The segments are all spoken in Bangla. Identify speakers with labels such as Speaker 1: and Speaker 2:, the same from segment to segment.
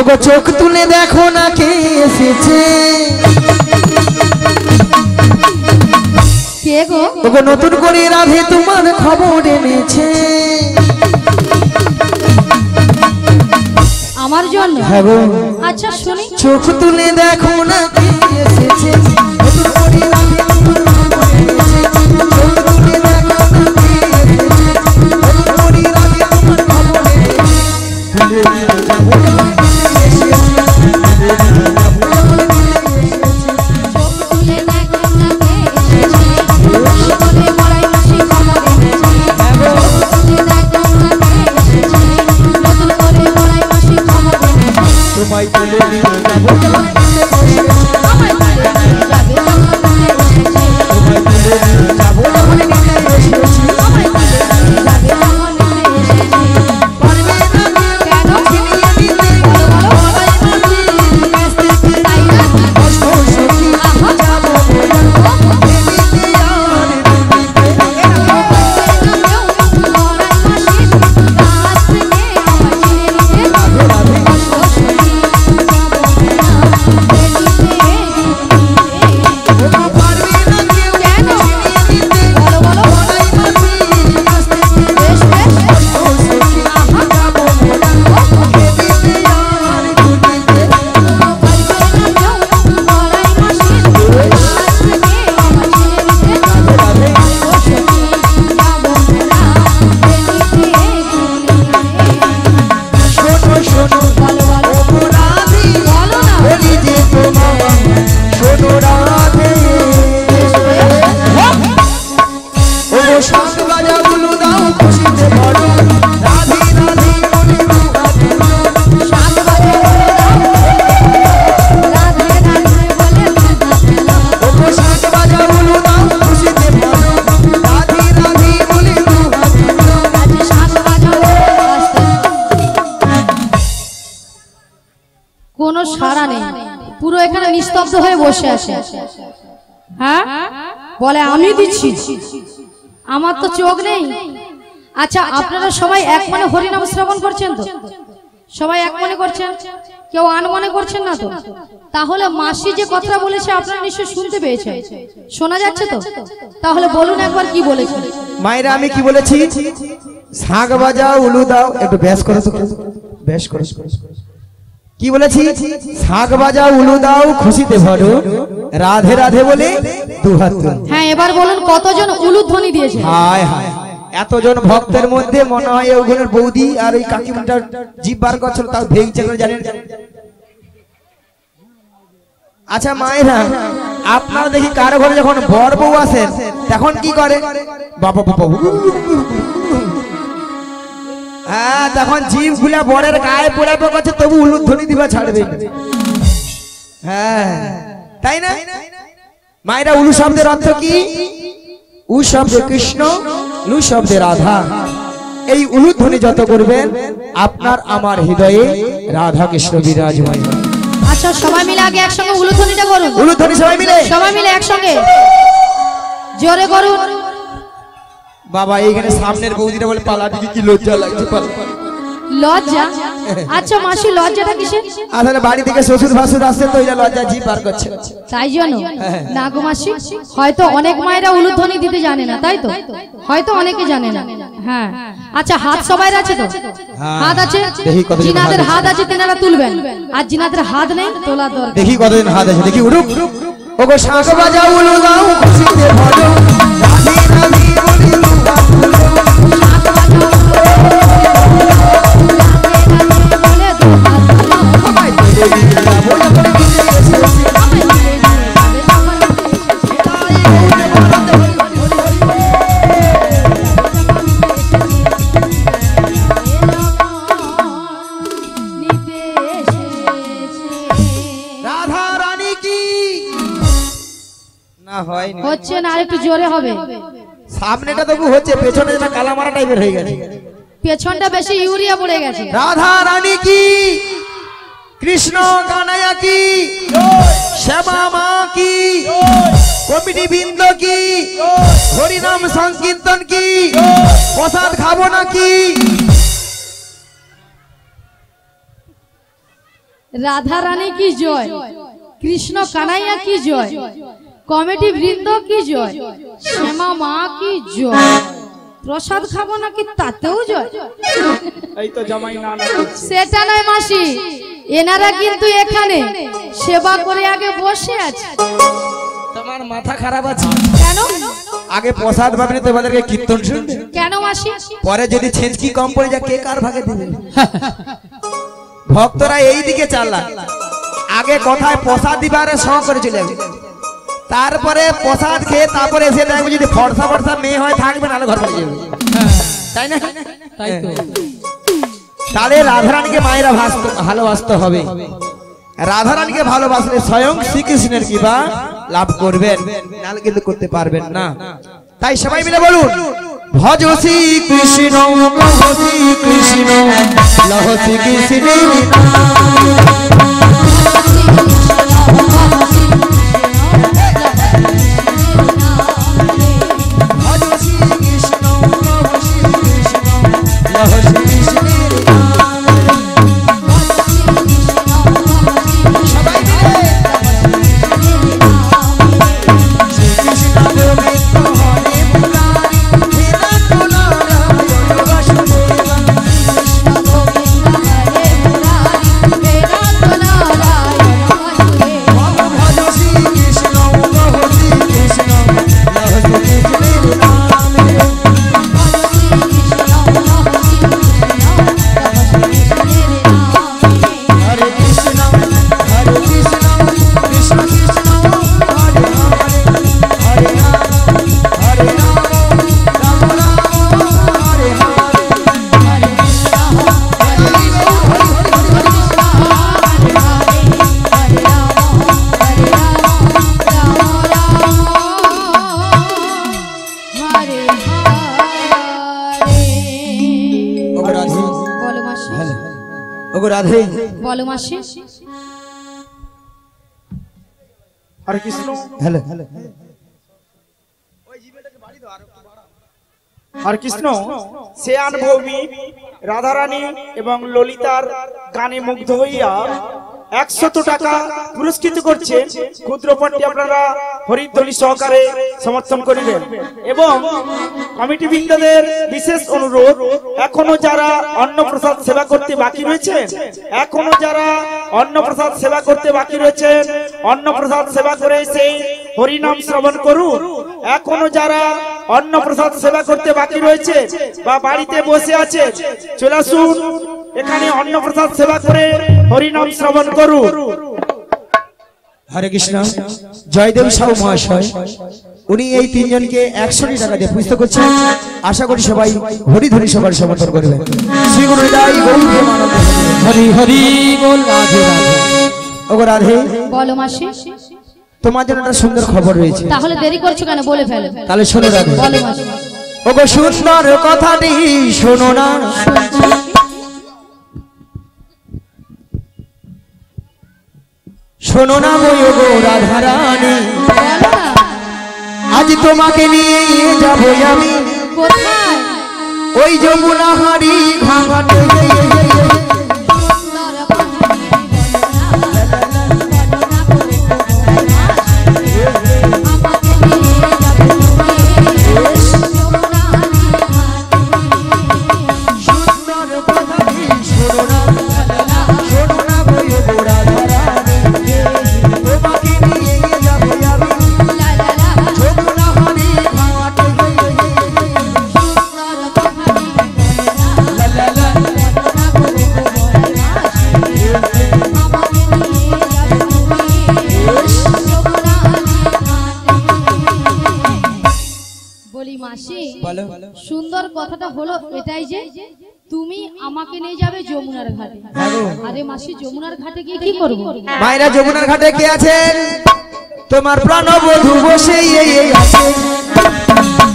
Speaker 1: ওগো চোখ তুলে দেখো না কে এসেছে
Speaker 2: কে গো
Speaker 1: ওগো নতুন করে রাধে তোমার খবর এনেছে
Speaker 2: আমার জন্য
Speaker 1: হ্যাঁ গো
Speaker 2: আচ্ছা শুনি
Speaker 1: চোখ তুলে দেখো না কে এসেছে নতুন করে রাধে তোমার খবর এনেছে চোখ তুলে দেখো না কে এসেছে নতুন করে রাধে তোমার খবর তোমায় তুলে নিয়ে যাবো আমায় তুলে নিয়ে যাবে তোমায় তুলে নিয়ে যাবো মনে নিতে এসেছি আমায় তুলে নিয়ে যাবে মনে নিতে এসেছি পারবে না কেন ছিনিয়ে নিতে বলাই মাঝি কাছে তাই না কষ্ট সখী যাবো যাবো এদিকে আর
Speaker 2: কোনো সাড়া নেই পুরো এখানে নিস্তব্ধ হয়ে বসে আছে হ্যাঁ বলে আমি দিচ্ছি আমার তো চোখ নেই আচ্ছা আপনারা সবাই এক মনে হরিনাম শ্রবণ করছেন তো সবাই এক মনে করছেন কেউ আন মনে করছেন না তো তাহলে মাসি যে কথা বলেছে আপনারা নিশ্চয়ই শুনতে পেয়েছেন শোনা যাচ্ছে তো তাহলে বলুন একবার কি বলেছেন
Speaker 1: মায়েরা আমি কি বলেছি শাঁখ বাজাও উলু দাও একটু ব্যাস করো তো ব্যাস করো কি বলেছি শাঁখ বাজাও উলু দাও খুশিতে ভরো রাধে রাধে বলে দুহাত
Speaker 2: হ্যাঁ এবার বলুন কতজন উলু ধ্বনি দিয়েছে
Speaker 1: হায় হায় এতজন ভক্তের মধ্যে মনে হয় ওখানের বৌদি আর ওই কাকিমাটার জিভ বার করছিল তাও ভেঙছে করে জানেন আচ্ছা মায়েরা আপনারা দেখি কারো ঘরে যখন বর বউ আসেন তখন কি করে বাবা বাবা হ্যাঁ তখন জিভ খুলে বরের গায়ে পড়ে করছে তবু উলুধ্বনি দিবা ছাড়বে হ্যাঁ তাই না মায়েরা উলু শব্দের অর্থ কি উ শব্দে কৃষ্ণ লু শব্দে রাধা এই উলুধ্বনি যত করবেন আপনার আমার হৃদয়ে রাধা কৃষ্ণ বিরাজমান
Speaker 2: আচ্ছা সবাই মিলে আগে একসঙ্গে উলুধ্বনিটা করুন
Speaker 1: উলুধ্বনি সবাই মিলে
Speaker 2: একসঙ্গে জোরে করুন
Speaker 1: বাবা এইখানে সামনের বৌদিরা বলে পালা দিকে কি লজ্জা লাগছে
Speaker 2: লজ্জা আচ্ছা মাসি লজ্জাটা কিসে
Speaker 1: আসলে বাড়ি থেকে শ্বশুর ভাসুর আসছে তো এটা লজ্জা জি পার করছে
Speaker 2: তাই জন্য না গো মাসি হয়তো অনেক মায়েরা উলুধ্বনি দিতে জানে না তাই তো হয়তো অনেকে জানে না হ্যাঁ আচ্ছা হাত সবার আছে তো হাত আছে জিনাদের হাত আছে তেনারা তুলবেন আর জিনাদের হাত নেই তোলা দরকার
Speaker 1: দেখি কতদিন হাত আছে দেখি উড়ুক ওগো শাঁখ বাজাও উলু দাও খুশিতে ভরো রাধে রাধে বলে দুহাত তুলো শাঁখ বাজাও আমায় তুলে নিয়ে যাবো মনে নিতে এসেছি আমায় তুলে নিয়ে রাধা রানী কি না হয়
Speaker 2: হচ্ছে না আরেকটু জোরে হবে
Speaker 1: সামনেটা তবু হচ্ছে পেছনে যেটা কালামারা টাইপের হয়ে গেছে
Speaker 2: পেছনটা বেশি ইউরিয়া পড়ে গেছে
Speaker 1: রাধা রানী কি কৃষ্ণ কানাইয়া কি শ্যামা মা কি কমিটি বৃন্দ কি হরিনাম সংকীর্তন কি প্রসাদ খাবো নাকি
Speaker 2: রাধা রানী কি জয়, কৃষ্ণ কানাইয়া কি জয়, কমিটি বৃন্দ কি জয়, শ্যামা মা কি জয়। প্রসাদ খাবো নাকি তাতেও জয়?
Speaker 3: এই তো জামাই না না
Speaker 2: সেটা নয় মাসি, এনারা কিন্তু এখানে সেবা করে আগে বসে আছে।
Speaker 4: তোমার মাথা খারাপ আছে?
Speaker 2: কেন?
Speaker 4: আগে প্রসাদ পাবে তোমাদেরকে কীর্তন শুনবে,
Speaker 2: কেন মাসি?
Speaker 4: পরে যদি ছেঁচকি কম পড়ে যায় কে কার ভাগে দিবে? ভক্তরা এই দিকে চালা, আগে কথায় প্রসাদ দিবারে সহ করে চলে যাবে, তারপরে প্রসাদ খেয়ে তারপরে এসে দেখবে যদি ফর্সা ফর্সা মেয়ে হয় থাকবে, নাহলে ঘর চলে যাবে, তাই না?
Speaker 3: তাই তো।
Speaker 4: তাহলে রাধারানীকে মায়েরা ভালোবাসতে হবে। রাধারানীকে ভালোবাসলে স্বয়ং শ্রীকৃষ্ণের কৃপা লাভ করবেন, নাহলে কিন্তু করতে পারবেন না। তাই সবাই মিলে বলুন, ভজ শ্রী কৃষ্ণ কহ শ্রী কৃষ্ণ লহ শ্রী কৃষ্ণের ভজ শ্রী কৃষ্ণ কহ শ্রী কৃষ্ণ লহ শ্রী কৃষ্ণের সবাই মিলে শ্রীকৃষ্ণ গোবিন্দ হরে মুরারি হে নারায়ণ বাসুদেবা। ভজ শ্রী কৃষ্ণ কহ শ্রী কৃষ্ণ লহ শ্রী কৃষ্ণের নামে। হরে কৃষ্ণ কৃষ্ণ কৃষ্ণ হরে হরে, হরে রাম রাম রাম হরে হরে। ওগো রাধে,
Speaker 2: বলো মাসি,
Speaker 4: ওগো রাধে,
Speaker 2: বলো মাসি।
Speaker 3: হরে কৃষ্ণ
Speaker 4: হ্যালো
Speaker 3: হরে কৃষ্ণ। শ্যান ভৌমি রাধারানী এবং ললিতার গানে মুগ্ধ হইয়া 100 টাকা পুরস্কৃত করছেন। ক্ষুদ্রপণটি আপনারা হরিধ্বনি সহকারে সমর্থন করিবেন। এবং কমিটি বৃন্দদের বিশেষ অনুরোধ, এখনো যারা অন্নপ্রসাদ সেবা করতে বাকি রয়েছেন, এখনো যারা অন্নপ্রসাদ সেবা করতে বাকি রয়েছেন, অন্নপ্রসাদ সেবা করে সেই হরিনাম শ্রবণ করুন। এখনো যারা অন্নপ্রসাদ সেবা করতে বাকি রয়েছে বা বাড়িতে বসে আছে, চলে আসুন এখানে অন্নপ্রসাদ সেবা করে হরিনাম শ্রবণ করুন।
Speaker 4: হরে কৃষ্ণ। জয়দেব সাহু মহাশয় উনি এই তিনজনকে 100 টাকা দিয়ে পুরস্কৃত করছেন। আশা করি সবাই হরিধরি সবার সমর্থন করবেন। শ্রী গুরু হৃদয় গৌর প্রেমানন্দ হরি হরি বল। রাধে রাধে। ওগো রাধে,
Speaker 2: বলো মাসি।
Speaker 4: তোমার জন্য একটা সুন্দর খবর রয়েছে।
Speaker 2: তাহলে দেরি করছো কেন, বলে ফেলো।
Speaker 4: তাহলে শোনো রাধে।
Speaker 2: বলো মাসি।
Speaker 4: ওগো সুন্দর কথাটি শোনো না, শোনো না গো রাধারানী,
Speaker 2: বলো না।
Speaker 4: আজ তোমাকে নিয়ে যাবো আমি
Speaker 2: কোথায়?
Speaker 4: ওই যমুনা হাড়ি ঘাটে।
Speaker 2: সুন্দর কথাটা হলো এটাই যে তুমি আমাকে নিয়ে যাবে যমুনার ঘাটে। আরে মাসি, যমুনার ঘাটে গিয়ে কি করব?
Speaker 4: মায়েরা যমুনার ঘাটে কে আছেন? তোমার প্রাণবধূ বসে আছে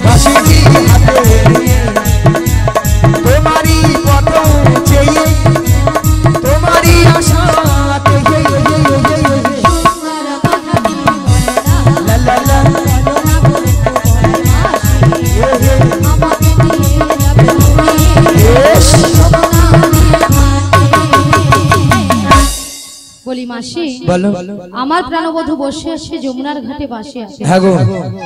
Speaker 4: বাঁশিটি হাতে, তোমারই পথ চেয়ে তোমারই আশাতে লা লা লা।
Speaker 2: বলি মাসি,
Speaker 4: বলো।
Speaker 2: আমার প্রাণবধূ বসে আছে যমুনার ঘাটে বাসে আছে,
Speaker 4: হ্যাঁ গো।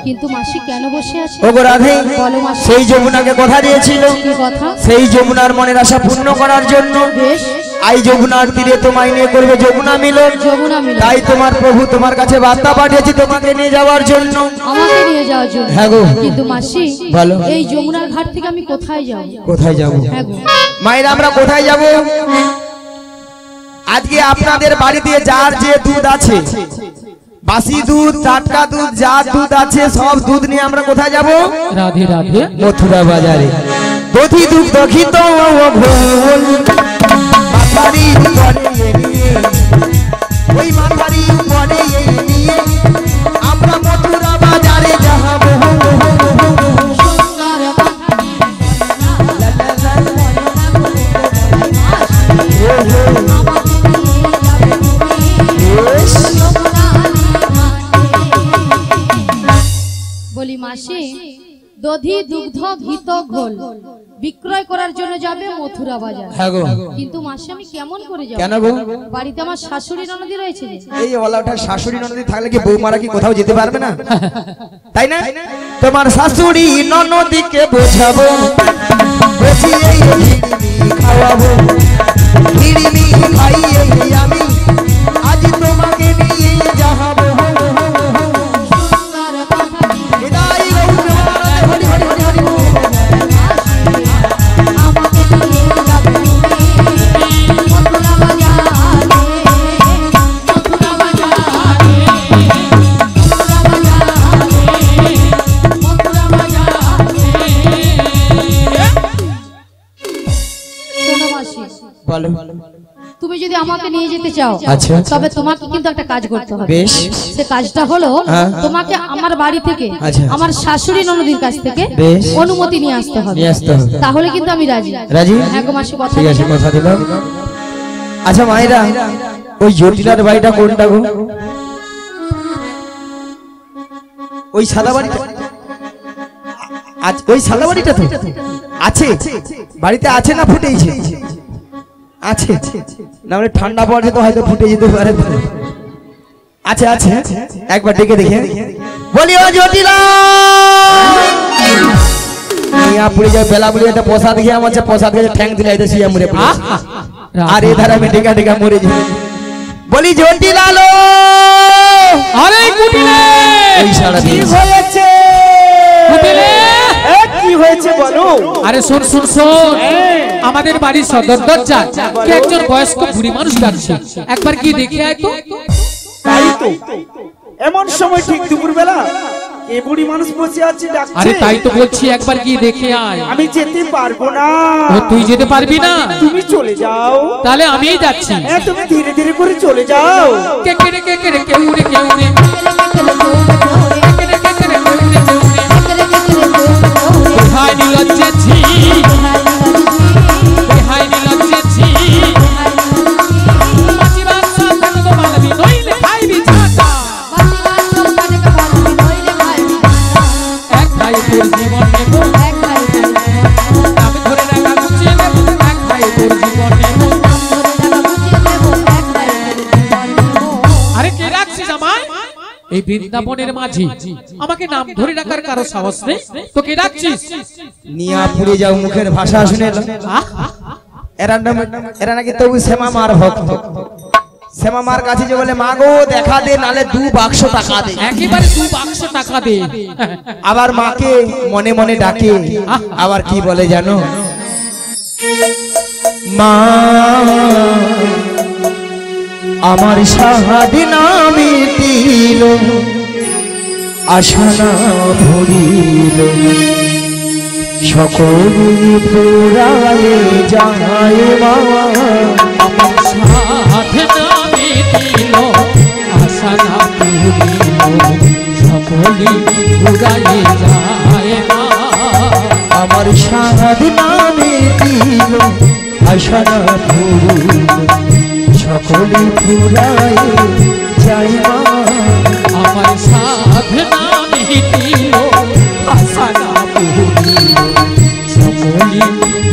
Speaker 2: কিন্তু মাসি কেন বসে আছে?
Speaker 4: ও গো রাধে,
Speaker 2: বলো মাসি।
Speaker 4: সেই যমুনাকে কথা দিয়েছিল,
Speaker 2: কি কথা?
Speaker 4: সেই যমুনার মনের আশা পূর্ণ করার জন্য
Speaker 2: বেশ,
Speaker 4: আই যমুনার তীরে তোমায় নিয়ে করবে যমুনা মিলন।
Speaker 2: যমুনা মিলন।
Speaker 4: তাই তোমার প্রভু তোমার কাছে বার্তা পাঠিয়েছি তোমাকে নিয়ে যাওয়ার জন্য।
Speaker 2: আমাকে নিয়ে যাওয়ার জন্য?
Speaker 4: হ্যাঁ গো।
Speaker 2: কিন্তু মাসি,
Speaker 4: বলো।
Speaker 2: এই যমুনার ঘাট থেকে আমি কোথায় যাব?
Speaker 4: কোথায় যাব?
Speaker 2: হ্যাঁ গো।
Speaker 4: মায়েরা আমরা কোথায় যাব? আজকে আপনাদের বাড়িতে যার যে দুধ আছে, বাসি দুধ, টাটকা দুধ, যা দুধ আছে সব দুধ নিয়ে আমরা কোথায় যাব?
Speaker 5: রাধে রাধে।
Speaker 4: মথুরা বাজারে। দধি দুগ্ধ ঘিত ভোল মাথারি উপরে নিয়ে, ওই মাথারি উপরে নিয়ে আমরা মথুরা বাজারে যাব।
Speaker 2: বলি মাসি, দধি দুগ্ধ ঘিত ঘোল বিক্রয় করার জন্য যাবে মথুরা বাজার।
Speaker 4: হ্যাঁ গো।
Speaker 2: কিন্তু মাসি আমি কেমন করে যাব?
Speaker 4: কেন গো?
Speaker 2: বাড়িতে আমার শাশুড়ি ননদি রয়েছে যে।
Speaker 4: এই ওলাটা শাশুড়ি ননদি থাকলে কি বৌমারা কি কোথাও যেতে পারবে না? তাই না? তোমার শাশুড়ি ননদিকে বোঝাবো, বুঝিয়ে হিড়িমি খাওয়াবো, হিড়িমি খাইয়ে আমি আজ তোমাকে নিয়ে যাবো। বিদায় গৌর মহারাজ, হরি হরি হরি হরি বল।
Speaker 2: শোনো মাসি,
Speaker 4: বলো।
Speaker 2: তুমি যদি আমাকে নিয়ে যেতে চাও,
Speaker 4: আচ্ছা।
Speaker 2: তবে তোমাকে কিন্তু একটা কাজ করতে হবে।
Speaker 4: বেশ।
Speaker 2: সে কাজটা হলো
Speaker 4: হ্যাঁ।
Speaker 2: তোমাকে আমার বাড়ি থেকে,
Speaker 4: আচ্ছা।
Speaker 2: আমার শাশুড়ি ননদির কাছ থেকে
Speaker 4: বেশ।
Speaker 2: অনুমতি নিয়ে আসতে হবে।
Speaker 4: নিয়ে আসতে হবে।
Speaker 2: তাহলে কিন্তু আমি রাজি।
Speaker 4: রাজি?
Speaker 2: হ্যাঁ গো মাসি, কথা
Speaker 4: ঠিক আছে,
Speaker 2: দিলাম।
Speaker 4: কথা দিলাম। আচ্ছা মায়েরা, ওই জটিলার বাড়িটা কোনটা গো? ওই সাদা বাড়িটা? ওই সাদা বাড়িটা তো আছে, বাড়িতে আছে না ফুটেছে? আছে, না মানে ঠান্ডা পড়ছে তো হয়তো ফুটে যেতে পারে। আছে আছে, একবার ডেকে দেখে বলি, ও জটিলা মিয়া পুড়ে যায়, বেলা বুড়ি একটা প্রসাদ খেয়ে আমার প্রসাদ খেয়ে ঠ্যাং দিলে এটা শুয়ে মরে পড়ে। আর এই ধারা আমি ডেকা ডেকা মরে যাই। বলি জটিলালো,
Speaker 5: আরে কুটিলে,
Speaker 4: এই সারা
Speaker 3: কি
Speaker 4: দিন
Speaker 3: হয়েছে?
Speaker 5: কুটিলে।
Speaker 3: কি হয়েছে বলো?
Speaker 5: আরে শোন শোন শোন, আমাদের বাড়ির সদর দরজা কে একজন বয়স্ক বুড়ি মানুষ যাচ্ছে, একবার কি দেখে আয় তো।
Speaker 3: তাই তো, এমন সময় ঠিক দুপুর বেলা এ বুড়ি মানুষ বসে আছে ডাকছে।
Speaker 5: আরে তাই তো বলছি, একবার কি দেখে আয়।
Speaker 3: আমি যেতে পারবো না।
Speaker 5: ও তুই যেতে পারবি না?
Speaker 3: তুমি চলে যাও।
Speaker 5: তাহলে আমিই যাচ্ছি।
Speaker 3: তুমি ধীরে ধীরে করে চলে যাও।
Speaker 5: কে কে রে কে কে রে কে উড়ে কে উড়ে, কে রে কে কে রে কে উড়ে কে উড়ে। হাই নিলজ্জে ঝি, হাই নিলজ্জে ঝি, বাঁচিবার সাথে তো মানবি নইলে খাইবি ঝাঁটা। এক ভাই তোর জীবন নেব, আমি ধরে রাখা গুছিয়ে নেব, এক ভাই তোর জীবন নেব। আরে কে রাখছিস আমায়? এই বৃন্দাবনের মাঝি, আমাকে নাম ধরে রাখার কারো সাহস নেই, তো কে রাখছিস?
Speaker 4: নিয়া পুড়ে যাও, মুখের ভাষা শুনে এরা নাকি তবু শ্যামা মার ভক্ত। শ্যামা মার কাছে যে বলে, মা গো দেখা দে, নালে 2 বাক্স টাকা দে।
Speaker 5: একেবারে 2 বাক্স টাকা দে।
Speaker 4: আবার মাকে মনে মনে ডাকে, আবার কি বলে জানো? মা আমার সাহাদিন মিটিল, আশা না ভরিল, সকল পুরায়ে যায় মা।
Speaker 5: আমার সাথে নামে দিল, আশা না পুরিল, সকলি উড়ায়ে যায় মা।
Speaker 4: আমার সাহাদিন মিটিল, আশা না ভরিল, সকল পুরায়ে যায় মা।
Speaker 5: আমার সাথে নামে দিল, আশা না পুরিল, সকলি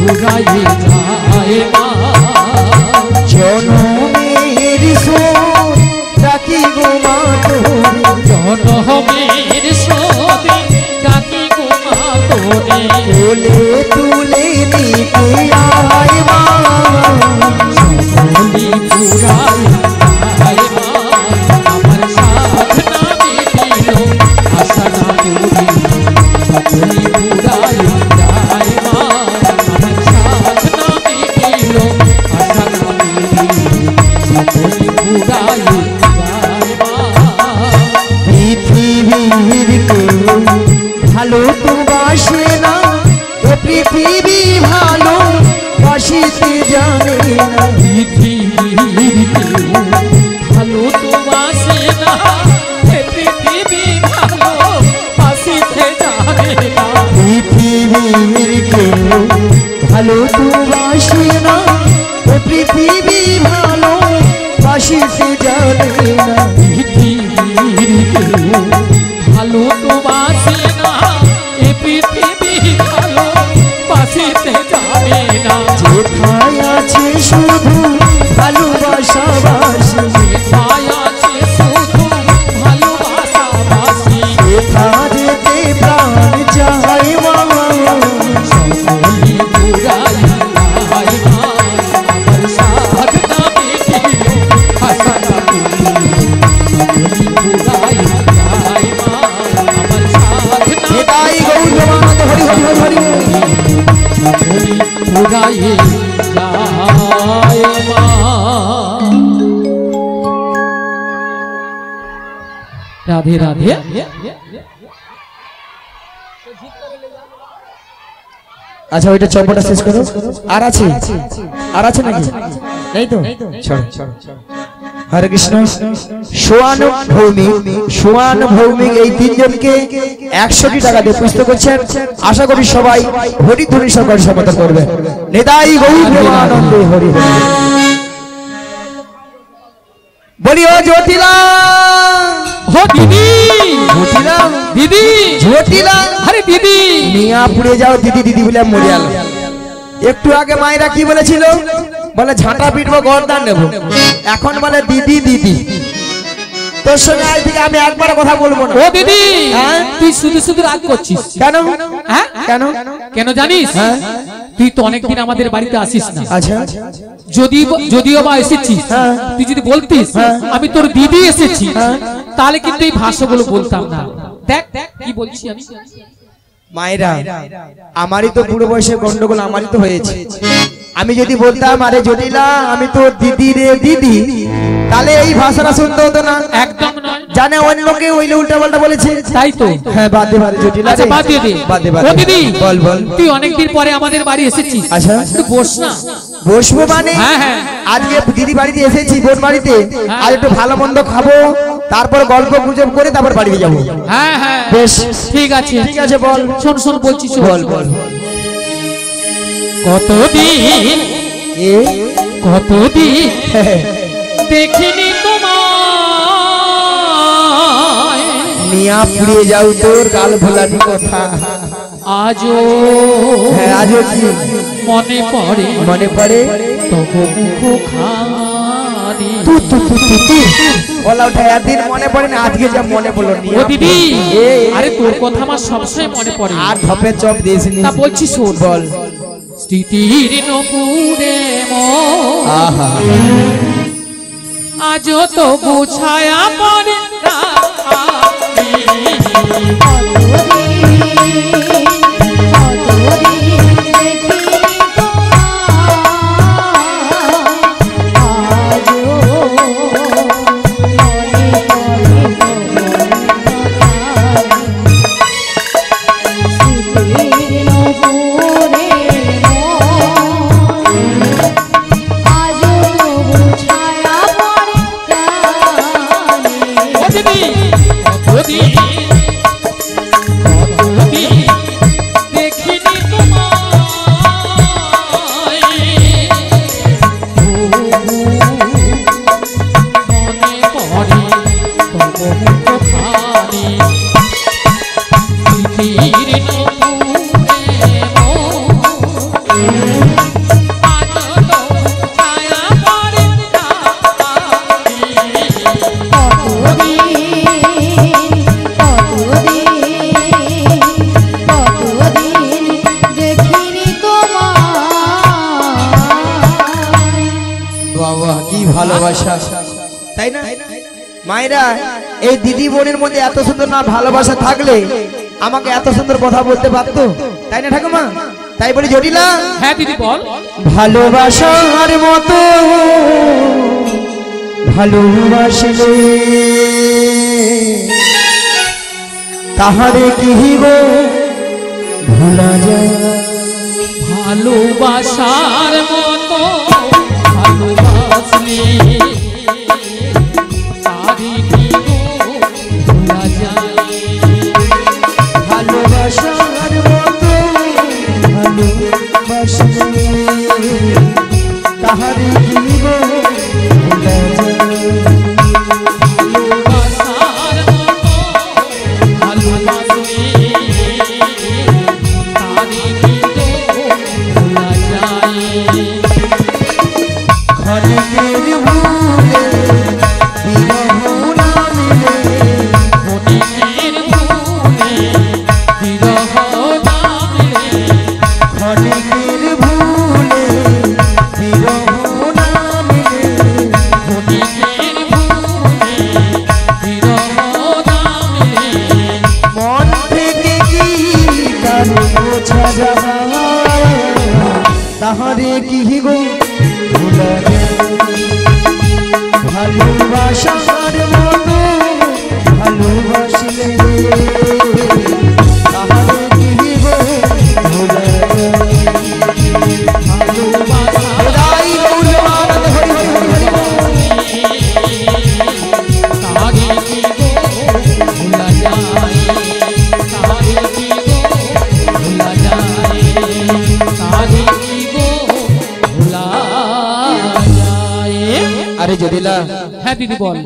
Speaker 5: উড়ায়ে যায় মা।
Speaker 4: জনমের
Speaker 5: পুরাই যায় মা আমার সাধ না মিটিল আশা না পুরিল সকলই পুরাই যায় মা আমার সাধ না মিটিল আশা না পুরিল সকলই পুরাই যায় মা
Speaker 4: পৃথিবীর কেউ ভালো তো বাসে না, ও পৃথিবী ভালো বাসিতে জানে না।
Speaker 5: পৃথিবীর কেউ ভালো তো বাসে না, এ পৃথিবী ভালো বাসিতে জানে না।
Speaker 4: পৃথিবীর কেউ ভালো তো বাসে না, ও পৃথিবী ভালো বাসিতে জানে না।
Speaker 5: পৃথিবীর কেউ ভালো তো বাসে না, এ পৃথিবী ভালো বাসিতে জানে না।
Speaker 4: যেথায় আছে শুধু ভালোবাসা বাসি,
Speaker 5: যেথায় আছে শুধু ভালোবাসা বাসি,
Speaker 4: যেথাতে প্রাণ চায় মা।
Speaker 5: সকলই পুরাই যায় মা আমার সাধ না মিটিল আশা না পুরিল সকলই পুরাই যায় মা আমার সাধ না
Speaker 4: নিতাই গৌর প্রেমানন্দ হরি হরি হরি হরি।
Speaker 5: সকলই পুরাই যায় মা। রাধে রাধে।
Speaker 4: আচ্ছা ওইটা চপটা শেষ করো। আর আছে? আর আছে নাকি? নেই তো? চলো। হরে কৃষ্ণ। সোয়ান ভৌমিক এই তিনজনকে 100টি টাকা দিয়ে পুস্তক করছেন। আশা করি সবাই হরি ধরি সকল সমর্থন করবে। নিতাই গৌর প্রেমানন্দ হরি হরি। বলি ও জ্যোতিলা,
Speaker 5: ও দিদি,
Speaker 4: জ্যোতিলা,
Speaker 5: দিদি,
Speaker 4: জ্যোতিলা।
Speaker 5: আরে দিদি,
Speaker 4: মিয়া পুড়ে যাও দিদি দিদি বলে মরে গেল। একটু আগে মায়েরা কি বলেছিল? বলে ঝাঁটা পিটবো গর্দান নেবো, এখন বলে দিদি দিদি। তোর সঙ্গে আজ থেকে আমি একবার কথা বলবো না।
Speaker 5: ও দিদি,
Speaker 4: হ্যাঁ?
Speaker 5: তুই শুধু শুধু রাগ করছিস
Speaker 4: কেন?
Speaker 5: হ্যাঁ?
Speaker 4: কেন?
Speaker 5: কেন জানিস?
Speaker 4: হ্যাঁ?
Speaker 5: তুই তো অনেকদিন আমাদের বাড়িতে আসিস না।
Speaker 4: আচ্ছা
Speaker 5: যদিও বা এসেছিস,
Speaker 4: হ্যাঁ।
Speaker 5: তুই যদি বলতিস
Speaker 4: হ্যাঁ।
Speaker 5: আমি তোর দিদি এসেছি,
Speaker 4: হ্যাঁ।
Speaker 5: তাহলে কিন্তু এই ভাষাগুলো বলতাম না। দেখ কি বলছি আমি।
Speaker 4: মায়েরা, আমারই তো বুড়ো বয়সে গন্ডগোল আমারই তো হয়েছে। আমি যদি বলতাম আরে জটিলা আমি তো দিদি রে দিদি, তাহলে এই ভাষাটা শুনতে হতো না।
Speaker 5: একদম নয়।
Speaker 4: জানে অন্যকে ওইলে উল্টা পাল্টা বলেছে।
Speaker 5: তাই তো।
Speaker 4: হ্যাঁ বাদ দে বাদ দে জটিলা
Speaker 5: আচ্ছা
Speaker 4: রে।
Speaker 5: বাদ দিয়ে দে।
Speaker 4: বাদ দে বাদ
Speaker 5: ও
Speaker 4: দে।
Speaker 5: দিদি,
Speaker 4: বল বল।
Speaker 5: তুই অনেকদিন পরে আমাদের বাড়ি এসেছিস।
Speaker 4: আচ্ছা।
Speaker 5: একটু বস না।
Speaker 4: বসবো মানে?
Speaker 5: হ্যাঁ, হ্যাঁ।
Speaker 4: আজকে দিদি বাড়িতে এসেছি, বোন বাড়িতে।
Speaker 5: হ্যাঁ।
Speaker 4: আর একটু ভালো মন্দ খাবো, তারপর গল্প গুজব করে তারপর বাড়িতে যাবো।
Speaker 5: হ্যাঁ হ্যাঁ
Speaker 4: বেশ
Speaker 5: ঠিক আছে।
Speaker 4: ঠিক আছে বল।
Speaker 5: শোন শোন বলছি শোন।
Speaker 4: বল বল।
Speaker 5: কতদিন
Speaker 4: এ
Speaker 5: কতদিন দেখিনি তোমায়,
Speaker 4: মিয়া পুড়িয়ে যাও তোর গাল ভোলানি কথা।
Speaker 5: আজও
Speaker 4: হ্যাঁ আজও কি
Speaker 5: মনে পড়ে
Speaker 4: মনে পড়ে?
Speaker 5: তবু মুখখানি।
Speaker 4: বলা ওঠা একদিন মনে পড়ে না, আজকে যা মনে পড়লো নি।
Speaker 5: ও দিদি,
Speaker 4: এ,
Speaker 5: আরে তোর কথা আমার সবসময় মনে পড়ে।
Speaker 4: আর ধপে চপ দিয়েছিনি।
Speaker 5: তা বলছি শোন।
Speaker 4: বল।
Speaker 5: স্মৃতির নপুরে মন
Speaker 4: আহা
Speaker 5: আজও তো বুঝায়া পড়ে না।
Speaker 4: তাই না মায়েরা? এই দিদি বোনের মধ্যে এত সুন্দর না ভালোবাসা থাকলে আমাকে এত সুন্দর কথা বলতে পারতো, তাই না ঠাকুমা? তাই বলি জটিলা,
Speaker 5: হ্যাঁ দিদি বল।
Speaker 4: ভালোবাসার মতো ভালোবাসলে তাহারে কি গো ভোলা যায়?
Speaker 5: ভালোবাসার মতো ভালোবাসলে তারে কি গো ভোলা যায়?
Speaker 4: ভালোবাসার মতো ভালোবাসলে তাহারে কি গো ভোলা যায়?
Speaker 5: ভালোবাসার মতো ভালোবাসলে তারে কি গো ভোলা যায়?
Speaker 4: ক্ষণিকের ভুলে বিরহ না মিলে,
Speaker 5: মনের ভুলে বিরহ না মিলে,
Speaker 4: ক্ষণিকের ভুলে বিরহ না মিলে,
Speaker 5: মনের ভুলে বিরহ না মিলে,
Speaker 4: মন থেকে কি তার বোঝা যায়? তাহারে কি গো ভোলা যায়? ভালোবাসার মতো ভালোবাসলে তাহারে কি গো ভোলা যায়? হৃদয় মূল্যবান হরি হরি হরি হরি।
Speaker 5: তারে কি গো ভোলা যায়? তারে কি গো ভোলা যায়? তারে কি গো ভোলা যায়?
Speaker 4: আরে জটিলা,
Speaker 5: হ্যাঁ দিদি বল।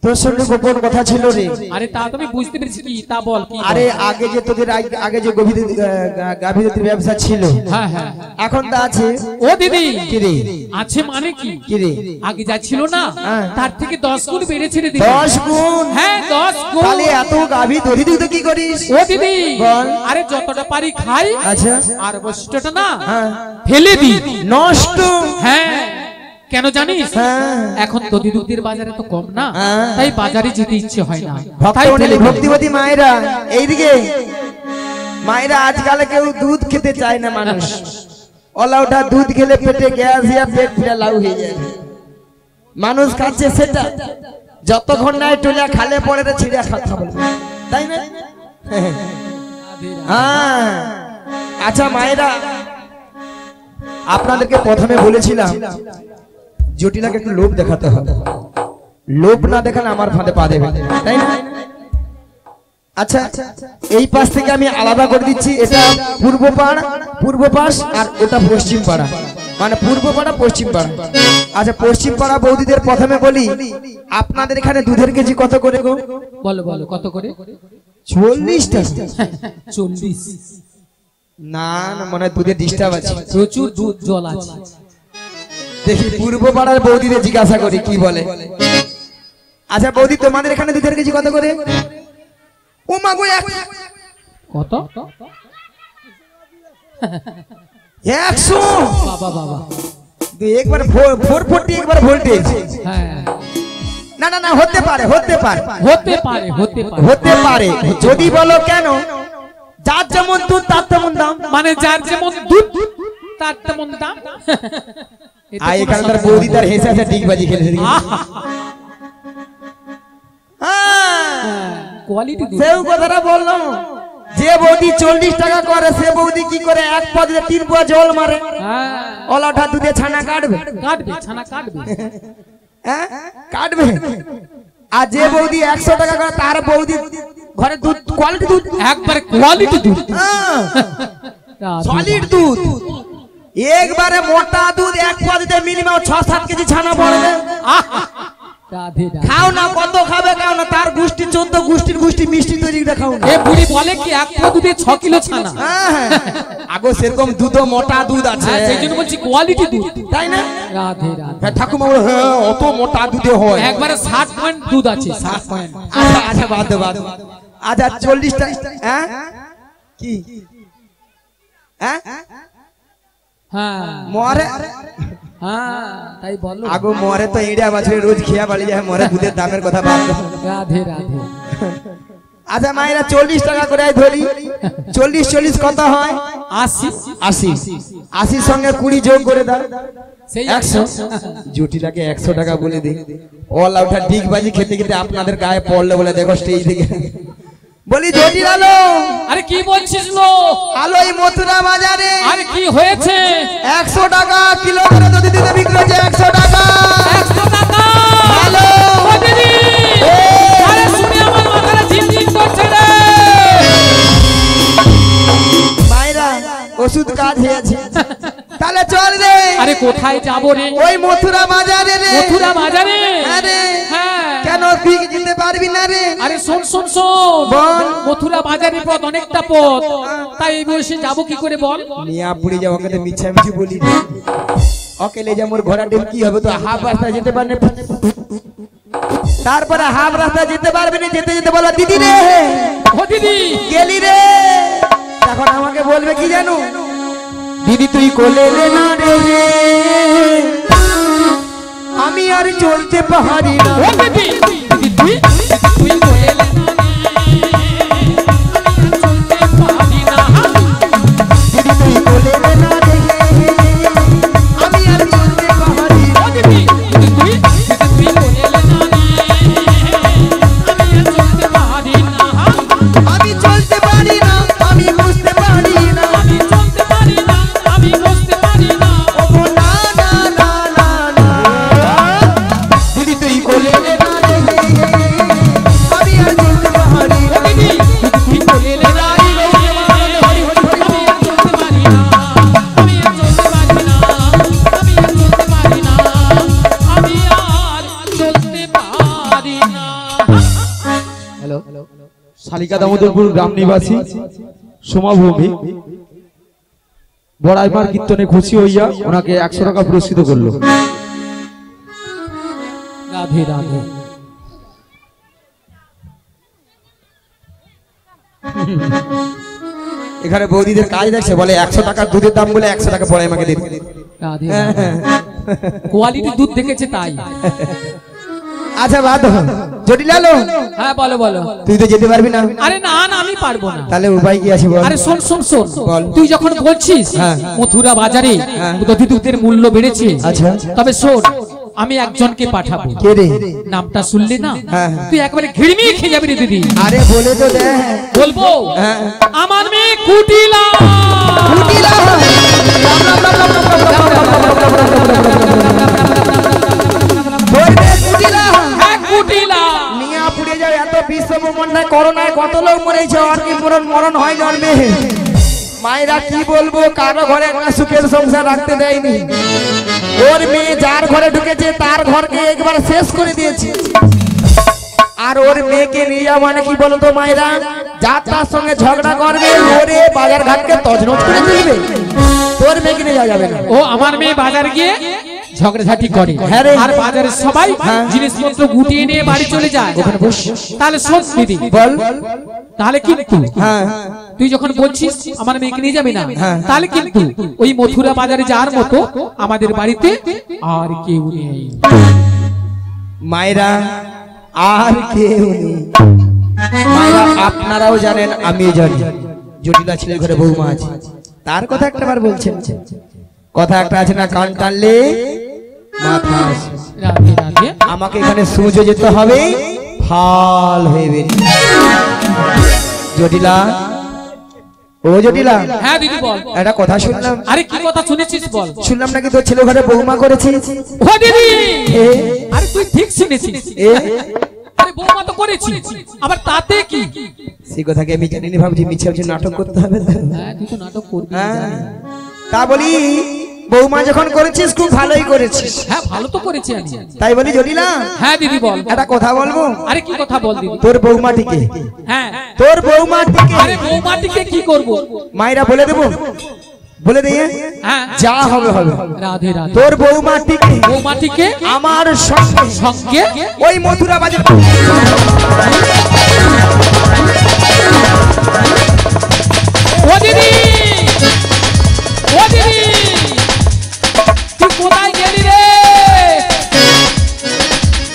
Speaker 4: তোর সঙ্গে গোপন কথা ছিল রে।
Speaker 5: আরে তা তো আমি বুঝতে পেরেছি, কি তা বল কি?
Speaker 4: আরে আগে যে তোদের আগে যে গাভীদের ব্যবসা ছিল,
Speaker 5: হ্যাঁ হ্যাঁ
Speaker 4: এখন তা আছে?
Speaker 5: ও দিদি
Speaker 4: কি রে?
Speaker 5: আছে মানে কি?
Speaker 4: কি রে?
Speaker 5: আগে যা ছিল না
Speaker 4: হ্যাঁ।
Speaker 5: তার থেকে 10 গুণ বেড়েছে রে দিদি।
Speaker 4: 10 গুণ?
Speaker 5: হ্যাঁ 10 গুণ।
Speaker 4: তাহলে এত গাভী দড়ি তুই তো কি করিস?
Speaker 5: ও দিদি
Speaker 4: বল।
Speaker 5: আরে যতটা পারি খাই,
Speaker 4: আচ্ছা।
Speaker 5: আর বস্তুটা না
Speaker 4: হ্যাঁ।
Speaker 5: ফেলে দিই।
Speaker 4: নষ্ট?
Speaker 5: হ্যাঁ কেন জানিস?
Speaker 4: হ্যাঁ।
Speaker 5: এখন দধি দুধের বাজারে তো কম না,
Speaker 4: হ্যাঁ।
Speaker 5: তাই বাজারে যেতে ইচ্ছে হয় না, তাই
Speaker 4: ভক্তমণ্ডলী,
Speaker 5: ফেলে দিই।
Speaker 4: ভক্তিবতী মায়েরা এইদিকে, মায়েরা আজকাল কেউ দুধ খেতে চায় না মানুষ। অলাউটা দুধ খেলে পেটে গ্যাস ইয়া পেট ফিরা লাউ হয়ে যায়। মানুষ খাচ্ছে সেটা, যতক্ষণ না টুলা খালে পড়ে রে ছিঁড়ে খাতা বলবে, তাই না? হ্যাঁ। আচ্ছা মায়েরা, আপনাদেরকে প্রথমে বলেছিলাম জটিলাকে একটু লোভ দেখাতে হবে। লোভ না দেখালে আমার ফাঁদে পা দেবে, তাই না? আচ্ছা এই পাশ থেকে আমি আলাদা করে দিচ্ছি, এটা পূর্ব পাশ আর ওটা পশ্চিম পাড়া, মানে পূর্ব পাড়া পশ্চিম পাড়া। আচ্ছা পশ্চিম পাড়া বৌদিদের প্রথমে বলি, আপনাদের এখানে দুধের কেজি কত করে গো?
Speaker 5: বলো বলো কত করে?
Speaker 4: 40 টাকা।
Speaker 5: 40?
Speaker 4: না না, মনে হয় দুধের ডিস্টার্ব আছে।
Speaker 5: প্রচুর দুধ জল আছে।
Speaker 4: দেখি পূর্ব পাড়ার বৌদিদের জিজ্ঞাসা করি কি বলে। আচ্ছা বৌদি, তোমাদের এখানে দুধের কেজি কত করে? ও মা গো,
Speaker 5: কত?
Speaker 4: 100?
Speaker 5: বাবা বাবা।
Speaker 4: একবার 440, একবার ভোল্টেজ।
Speaker 5: হ্যাঁ
Speaker 4: না না না, হতে পারে হতে পারে
Speaker 5: হতে পারে হতে পারে
Speaker 4: হতে পারে। যদি বলো কেন, যার যেমন দুধ তার তেমন দাম।
Speaker 5: মানে যার যেমন দুধ তার তেমন দাম। এতে
Speaker 4: আর
Speaker 5: কোনো
Speaker 4: এখানকার
Speaker 5: সন্দেহ
Speaker 4: বৌদি
Speaker 5: নেই।
Speaker 4: তার হেসে হেসে ডিগবাজি খেলেছে।
Speaker 5: কোয়ালিটি দুধ।
Speaker 4: সেও কথাটা বললাম, যে বৌদি 40 টাকা করে সে বৌদি কি করে 1 পা দিতে 3 পা জল মারে?
Speaker 5: হ্যাঁ
Speaker 4: ওলাটা দুধে ছানা কাটবে,
Speaker 5: কাটবে, ছানা কাটবে।
Speaker 4: হ্যাঁ কাটবে। আর যে বৌদি 100 টাকা করে তার বৌদি ঘরে দুধ কোয়ালিটি দুধ,
Speaker 5: একবারে কোয়ালিটি দুধ।
Speaker 4: সলিড দুধ, একবারে মোটা দুধ। 1 পা দিতে মিনিমাম 6-7 কেজি ছানা পড়বে।
Speaker 5: রাধে রাধে।
Speaker 4: খাও না, কত খাবে খাও না, তার গোষ্ঠী 14 গোষ্ঠীর মিষ্টি তৈরি দেখাও না।
Speaker 5: এ বুড়ি বলে কি 1 পা দুধে 6 কিলো ছানা।
Speaker 4: আগো সেরকম দুধ, মোটা দুধ আছে,
Speaker 5: হ্যাঁ সেই জন্য বলছি কোয়ালিটি দুধ,
Speaker 4: তাই না?
Speaker 5: রাধে রাধে।
Speaker 4: হ্যাঁ ঠাকুমা বলে, হ্যাঁ অত মোটা দুধে হয়।
Speaker 5: একবারে 60 পয়েন্ট দুধ আছে, 60 পয়েন্ট।
Speaker 4: আচ্ছা আচ্ছা বাদ দাও, বাদ দাও। আচ্ছা 40 টাকা, হ্যাঁ কি হ্যাঁ
Speaker 5: হ্যাঁ
Speaker 4: মরে
Speaker 5: হ্যাঁ তাই বলো।
Speaker 4: আগো মরে তো ইড়া বাছরে রোজ খেয়া বাড়ি যায়, মরে দুধের দামের কথা বাদ দাও।
Speaker 5: রাধে রাধে।
Speaker 4: আচ্ছা মায়েরা 40 টাকা করে ধরি, 40 কত হয়? 80 80 সঙ্গে 20 যোগ করে দাও,
Speaker 5: সেই
Speaker 4: 100। জুটিটাকে 100 টাকা বলে দিই। অল আউট ডিগ বাজি খেতে খেতে আপনাদের গায়ে পড়লে বলে দেখো স্টেজ থেকে বলি জটিল আলো।
Speaker 5: আরে কি বলছিস লো?
Speaker 4: আলো এই মথুরা বাজারে
Speaker 5: আরে কি হয়েছে?
Speaker 4: 100 টাকা কিলো করে দুধ দিতে বিক্রি হচ্ছে, 100 টাকা।
Speaker 5: 100 টাকা?
Speaker 4: হ্যালো
Speaker 5: ও দিদি, আরে শুনে আমার মাথাটা ঝিমঝিম করছে রে।
Speaker 4: মায়েরা ওষুধ কাজ হয়েছে, তাহলে চল রে।
Speaker 5: আরে কোথায় যাবো রে?
Speaker 4: ওই মথুরা বাজারে রে।
Speaker 5: মথুরা বাজারে?
Speaker 4: আরে
Speaker 5: হ্যাঁ।
Speaker 4: কেন তুই যেতে পারবি না রে?
Speaker 5: আরে শোন শোন শোন,
Speaker 4: বল।
Speaker 5: মথুরা বাজারের পথ অনেকটা পথ, তাই এই বয়সে যাবো কি করে বল?
Speaker 4: নিয়া পুড়ে যাও, ওকে তো মিছামিছি বলি রে। ওকে লে যা, মোর ঘোড়া ডিম কি হবে? তো হাফ রাস্তা যেতে পারবে, তারপরে হাফ রাস্তা যেতে পারবে না। যেতে যেতে বলো দিদি রে,
Speaker 5: ও দিদি
Speaker 4: গেলি রে। এখন আমাকে বলবে কি জানো? দিদি তুই কোলে রে না রে, আমি আর চলতে পারি না।
Speaker 5: ও দিদি, দিদি তুই তুই বলে না রে, আমি আর চলতে পারি না।
Speaker 4: দিদি তুই কোলে রে না রে, আমি আর চলতে পারি না।
Speaker 5: ও দিদি, দিদি তুই বলে না রে, আমি আর চলতে পারি না।
Speaker 4: আমি চলতে পারি না, আমি বুঝতে পারি না।
Speaker 5: আমি চলতে পারি না, আমি বুঝতে পারি না।
Speaker 4: ও না না না না না, দিদি তুই কোলে রে না রে, আমি আর চলতে পারি
Speaker 5: ও
Speaker 4: না।
Speaker 5: দিদি, তুই বলে না রে, আমি আর চলতে পারি না। আমি আর চলতে পারি না, আমি আর চলতে পারি না, আমি আর চলতে পারি না।
Speaker 6: হ্যালো, শালিকা দামোদরপুর গ্রাম নিবাসী সোমাভূমি বড়াইমার কীর্তনে খুশি হইয়া ওনাকে 100 টাকা পুরস্কৃত করলো।
Speaker 5: রাধে রাধে।
Speaker 4: এখানে বৌদিদের কাজ দেখছে, বলে 100 টাকার দুধের দাম বলে 100 টাকা পড়ে আমাকে দিতে।
Speaker 5: রাধে রাধে। কোয়ালিটি দুধ দেখেছে তাই।
Speaker 4: আচ্ছা বাদ জটিল আলো,
Speaker 5: হ্যাঁ বলো বলো।
Speaker 4: তুই তো যেতে পারবি না।
Speaker 5: আরে না না, আমি পারবো না।
Speaker 4: তাহলে উপায় কি আছে বল?
Speaker 5: আরে শোন শোন শোন,
Speaker 4: বল।
Speaker 5: তুই যখন বলছিস
Speaker 4: হ্যাঁ।
Speaker 5: মথুরা বাজারে
Speaker 4: হ্যাঁ।
Speaker 5: দুধের মূল্য বেড়েছে,
Speaker 4: আচ্ছা।
Speaker 5: তবে শোন, আমি একজনকে পাঠাবো।
Speaker 4: কে রে?
Speaker 5: নামটা শুনলে না
Speaker 4: হ্যাঁ।
Speaker 5: তুই একবারে ঘিড়মিয়ে খেয়ে যাবি রে দিদি।
Speaker 4: আরে বলে তো দে।
Speaker 5: বলবো
Speaker 4: হ্যাঁ।
Speaker 5: আমার মেয়ে কুটিলা।
Speaker 4: কুটিলা। বলবে কুটিলা।
Speaker 5: হ্যাঁ কুটিলা।
Speaker 4: নিয়া পুড়ে যাও, এত বিশ্ব ব্রহ্মাণ্ডে করোনায় কত লোক মরেছে, আর কি মরণ হয় জন্মে। মায়েরা কি বলবো, কারো ঘরে একটা সুখের সংসার রাখতে দেয়নি। ওর মেয়ে যার ঘরে ঢুকেছে তার ঘরকে একবার শেষ করে দিয়েছে। আর ওর মেয়েকে নিয়ে যাওয়া মানে কি বলতো মায়েরা, যার তার সঙ্গে ঝগড়া করবে, ওরে বাজার ঘাটকে তছনছ করে দিবে। তোর মেয়েকে নিয়ে যাওয়া যাবে না।
Speaker 5: ও আমার মেয়ে বাজার গিয়ে ঝগড়াঝাটি করে,
Speaker 4: হ্যাঁ রে।
Speaker 5: আর বাজারের সবাই
Speaker 4: হ্যাঁ।
Speaker 5: জিনিসপত্র গুটিয়ে নিয়ে বাড়ি চলে যায়।
Speaker 4: ওখানে বস।
Speaker 5: তাহলে শোন দিদি,
Speaker 4: বল।
Speaker 5: তাহলে কিন্তু
Speaker 4: হ্যাঁ।
Speaker 5: তুই যখন বলছিস আমার মেয়েকে নিয়ে যাবি না,
Speaker 4: হ্যাঁ।
Speaker 5: তাহলে কিন্তু ওই মথুরা বাজারে যাওয়ার মতো আমাদের বাড়িতে আর কেউ নেই।
Speaker 4: মায়েরা আর কেউ নেই। মায়েরা আপনারাও জানেন, আমিও জানি, জটিলা ছেলের ঘরে বৌমা আছে। তার কথা একটা বার বলছেন, কথা একটা আছে না, কান টানলে মাথা আসে।
Speaker 5: রাধে রাধে।
Speaker 4: আমাকে এখানে সূর্য যেতে হবে, ফাল হয়ে বেরিয়ে। জটিলা, ও জটিলা,
Speaker 5: হ্যাঁ দিদি বল।
Speaker 4: একটা কথা শুনলাম।
Speaker 5: আরে কি কথা শুনেছিস বল।
Speaker 4: শুনলাম নাকি তোর ছেলে ঘরে বৌমা করেছিস।
Speaker 5: ও দিদি,
Speaker 4: এ,
Speaker 5: আরে তুই ঠিক শুনেছিস।
Speaker 4: এ,
Speaker 5: আরে বৌমা তো করেছি, আবার তাতে কি।
Speaker 4: সেই কথাকে আমি জানিনি, ভাবছি মিছে মিছে নাটক করতে হবে।
Speaker 5: হ্যাঁ তুই তো নাটক করবি
Speaker 4: হ্যাঁ,
Speaker 5: জানি।
Speaker 4: তা বলি বৌমা যখন করেছিস খুব ভালোই করেছিস।
Speaker 5: হ্যাঁ ভালো তো করেছি আমি।
Speaker 4: তাই বলি জটিলা,
Speaker 5: হ্যাঁ দিদি বল।
Speaker 4: একটা কথা বলবো।
Speaker 5: আরে কি কথা বল দিদি।
Speaker 4: তোর বৌমাটিকে,
Speaker 5: হ্যাঁ
Speaker 4: তোর বৌমাটিকে
Speaker 5: আরে বৌমাটিকে কি করব।
Speaker 4: মায়েরা বলে দেবো, বলে দিয়ে
Speaker 5: হ্যাঁ
Speaker 4: যা হবে হবে।
Speaker 5: রাধে রাধে।
Speaker 4: তোর বৌমাটিকে
Speaker 5: বৌমাটিকে
Speaker 4: আমার সঙ্গে
Speaker 5: সঙ্গে
Speaker 4: ওই মথুরা বাজার।
Speaker 5: ও দিদি, ও দিদি, তুই কোথায় গেলি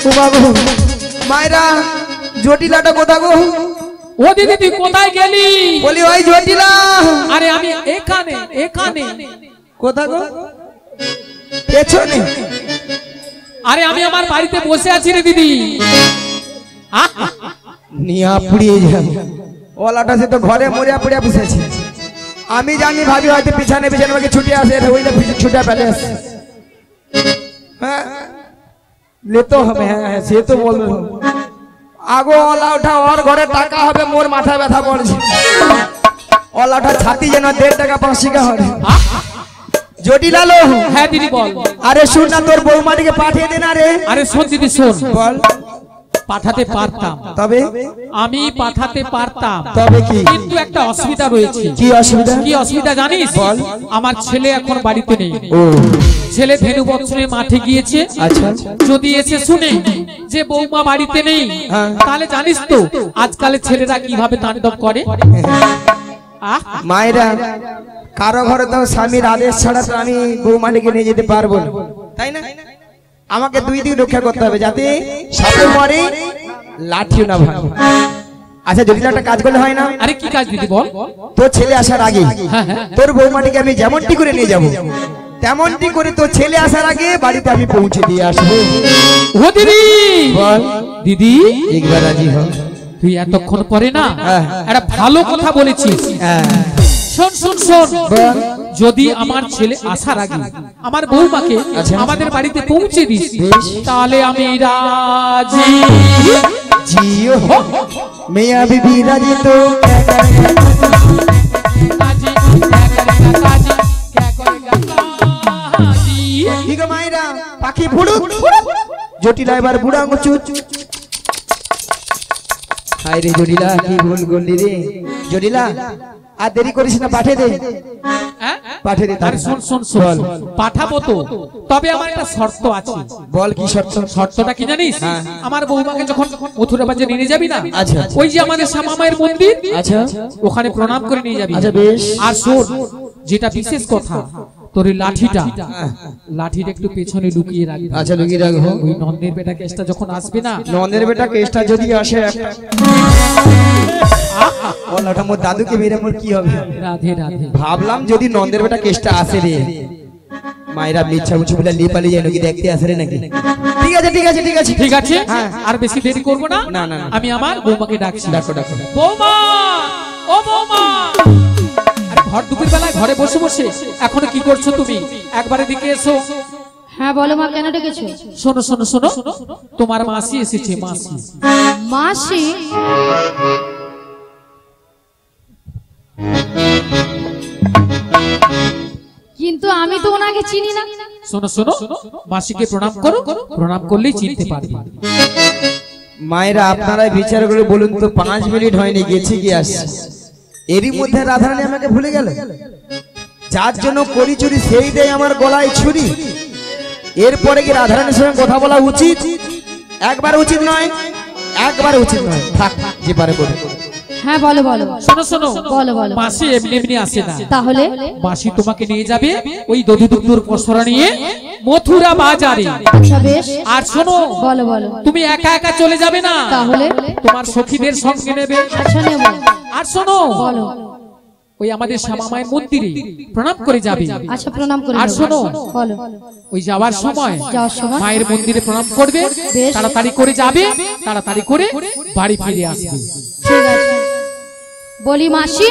Speaker 4: ও বাবু মায়েরা জটিলাটা কোথা গো?
Speaker 5: ও দিদি তুই কোথায় গেলি?
Speaker 4: বলি ওই জটিলা।
Speaker 5: আরে আমি এখানে এখানে।
Speaker 4: কোথা গো? পেছনে।
Speaker 5: আরে আমি আমার বাড়িতে বসে আছি রে দিদি।
Speaker 4: নিয়া পুড়িয়ে যাবে ওলাটা, সে তো ঘরে মরিয়া পুড়িয়া বসেছে। আমি জানি ভাবি হয়তো পিছনে পিছনে আমাকে ছুটে আসে, ওইটা ছুটে পেলে আসে। হ্যাঁ লেতো হবে, হ্যাঁ হ্যাঁ সে তো বলবে। আগো ওলা ওঠা, ওর ঘরে টাকা হবে, মোর মাথা ব্যথা পড়ছে। ওলা ওঠা ছাতি যেন 1.5 টাকা 5 টাকা হবে। জটিলা লো।
Speaker 5: হ্যাঁ দিদি বল।
Speaker 4: আরে শুন না, তোর বৌমাটিকে পাঠিয়ে দে না রে।
Speaker 5: আরে শোন দিদি শোন,
Speaker 4: বল।
Speaker 5: পাঠাতে পারতাম,
Speaker 4: তবে
Speaker 5: আমি পাঠাতে পারতাম,
Speaker 4: তবে কি?
Speaker 5: কিন্তু একটা অসুবিধা রয়েছে।
Speaker 4: কি অসুবিধা?
Speaker 5: কি অসুবিধা জানিস?
Speaker 4: বল।
Speaker 5: আমার ছেলে এখন বাড়িতে নেই।
Speaker 4: ও
Speaker 5: ছেলে ধেনু বৎসরের মাঠে গিয়েছে।
Speaker 4: আচ্ছা।
Speaker 5: যদি এসে শুনে যে বৌমা বাড়িতে নেই,
Speaker 4: হ্যাঁ।
Speaker 5: তাহলে জানিস তো আজকালের ছেলেরা কিভাবে তাণ্ডব করে।
Speaker 4: মায়েরা কারো ঘরে তো স্বামীর আদেশ ছাড়া তো আমি বৌমাটিকে নিয়ে যেতে পারবো না, তাই না? আমাকে 2 দিক রক্ষা করতে হবে, যাতে সাপে মরে লাঠিও না ভাঙে। আচ্ছা যদি একটা কাজ করলে হয় না?
Speaker 5: আরে কি কাজ দিদি বল।
Speaker 4: তোর ছেলে আসার আগে
Speaker 5: হ্যাঁ হ্যাঁ।
Speaker 4: তোর বৌমাটিকে আমি যেমনটি করে নিয়ে যাব, তেমনটি করে তোর ছেলে আসার আগে বাড়িতে আমি পৌঁছে দিয়ে আসবো।
Speaker 5: ও দিদি
Speaker 4: বল।
Speaker 5: দিদি
Speaker 4: একবার রাজি হ।
Speaker 5: তুই এতক্ষণ পরে না
Speaker 4: হ্যাঁ।
Speaker 5: একটা ভালো কথা বলেছিস।
Speaker 4: হ্যাঁ।
Speaker 5: শোন শোন শোন,
Speaker 4: বল।
Speaker 5: যদি আমার ছেলে আসার আগে আমার বৌমাকে
Speaker 4: আচ্ছা।
Speaker 5: আমাদের বাড়িতে পৌঁছে দিস,
Speaker 4: বেশ।
Speaker 5: তাহলে আমি রাজি।
Speaker 4: जियो मियां बीबी राजी तो
Speaker 5: राजी क्या करेगा काजी, क्या करेगा काजी।
Speaker 4: ठीक है मायरा पाखी फुड़ुक জটিলা এবার বুড়া আঙুচুচ। হায় রে জটিলা কি ভুল করলি রে। জটিলা আর দেরি করিস না, পাঠিয়ে দে।
Speaker 5: হ্যাঁ?
Speaker 4: পাঠিয়ে দে।
Speaker 5: আরে শোন শোন শোন, পাঠাবো তো, তবে আমার একটা শর্ত আছে।
Speaker 4: বল কি শর্ত?
Speaker 5: শর্তটা কি জানিস?
Speaker 4: হ্যাঁ।
Speaker 5: আমার বৌমাকে যখন মথুরা বাজারে নিয়ে যাবি না,
Speaker 4: আচ্ছা।
Speaker 5: ওই যে আমাদের শ্যামা মায়ের মন্দির,
Speaker 4: আচ্ছা
Speaker 5: ওখানে প্রণাম করে নিয়ে যাবি।
Speaker 4: আচ্ছা বেশ।
Speaker 5: আর শোন, যেটা বিশেষ কথা, তোর এই লাঠিটা একটু পেছনে লুকিয়ে রাখবি।
Speaker 4: আচ্ছা লুকিয়ে রাখবো।
Speaker 5: ওই নন্দের বেটা কেসটা যখন আসবে না,
Speaker 4: নন্দের বেটা কেসটা যদি আসে একটা ওলাটা মোর দাদুকে মেরে মোর কি হবে?
Speaker 5: রাধে রাধে।
Speaker 4: ভাবলাম যদি নন্দের বেটা কেসটা আসে রে, মায়েরা মিচ্ছা মুচ্ছা বলে নিয়ে পালিয়ে যায় নাকি, দেখতে আসে রে নাকি। ঠিক আছে ঠিক আছে ঠিক আছে
Speaker 5: ঠিক আছে,
Speaker 4: হ্যাঁ।
Speaker 5: আর বেশি দেরি করবো না।
Speaker 4: না, না, না।
Speaker 5: আমি আমার বৌমাকে ডাকছি।
Speaker 4: ডাকো ডাকো।
Speaker 5: বৌমা, ও বৌমা। আরে ভর দুপুর বেলায় ঘরে বসে বসে এখনো কি করছো তুমি? একবার এদিকে এসো।
Speaker 2: হ্যাঁ বলো মা, কেন ডেকেছো?
Speaker 5: শোনো শোনো শোনো, তোমার মাসি এসেছে। মাসি
Speaker 2: মাসি? কিন্তু আমি তো ওনাকে চিনি না।
Speaker 5: শোনো শোনো, মাসিকে প্রণাম করো, প্রণাম করলেই চিনতে পারবে।
Speaker 4: মায়েরা আপনারা বিচার করে বলুন তো, 5 মিনিট হয়নি গেছি কি আসছে, এরই মধ্যে রাধারানী আমাকে ভুলে গেল। যার জন্য করি চুরি সেই দেয় আমার গলায় ছুরি। এরপরে কি রাধারানীর সঙ্গে কথা বলা উচিত? একবার উচিত নয়, একবার উচিত নয়। থাক যে পারে বলে।
Speaker 2: হ্যাঁ বলো বলো।
Speaker 5: শোনো শোনো,
Speaker 2: বলো বলো।
Speaker 5: মাসি এমনি এমনি আসে না।
Speaker 2: তাহলে
Speaker 5: মাসি তোমাকে নিয়ে যাবে ওই দধিদুগ্ধর পসরা নিয়ে মথুরা বাজারে।
Speaker 2: আচ্ছা বেশ।
Speaker 5: আর শোনো,
Speaker 2: বলো বলো।
Speaker 5: তুমি একা একা চলে যাবে না,
Speaker 2: তাহলে
Speaker 5: তোমার সখীদের সঙ্গে নেবে।
Speaker 2: আচ্ছা নেব।
Speaker 5: আর শোনো,
Speaker 2: বলো।
Speaker 5: ওই আমাদের শ্যামা মায়ের মন্দিরে প্রণাম করে যাবে।
Speaker 2: আচ্ছা প্রণাম করে
Speaker 5: আর
Speaker 2: নেব।
Speaker 5: শোনো,
Speaker 2: বলো।
Speaker 5: ওই যাওয়ার সময় মায়ের মন্দিরে প্রণাম করবে,
Speaker 2: বেশ।
Speaker 5: তাড়াতাড়ি করে যাবে, তাড়াতাড়ি করে বাড়ি ফিরে আসবে।
Speaker 2: ঠিক আছে। বলি মাসি,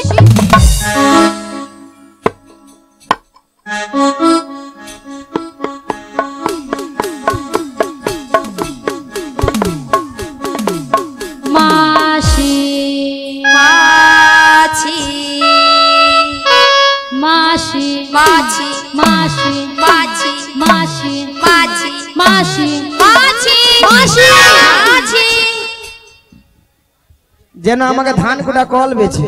Speaker 2: মাসি
Speaker 1: মাছি
Speaker 2: মাসি
Speaker 1: মাছি
Speaker 2: মাসি
Speaker 1: মাছি
Speaker 2: মাসি
Speaker 1: মাছি
Speaker 2: মাসি
Speaker 1: মাছি
Speaker 2: মাছি
Speaker 1: মাছি
Speaker 4: যেন আমাকে ধান কোটা কল বেছে।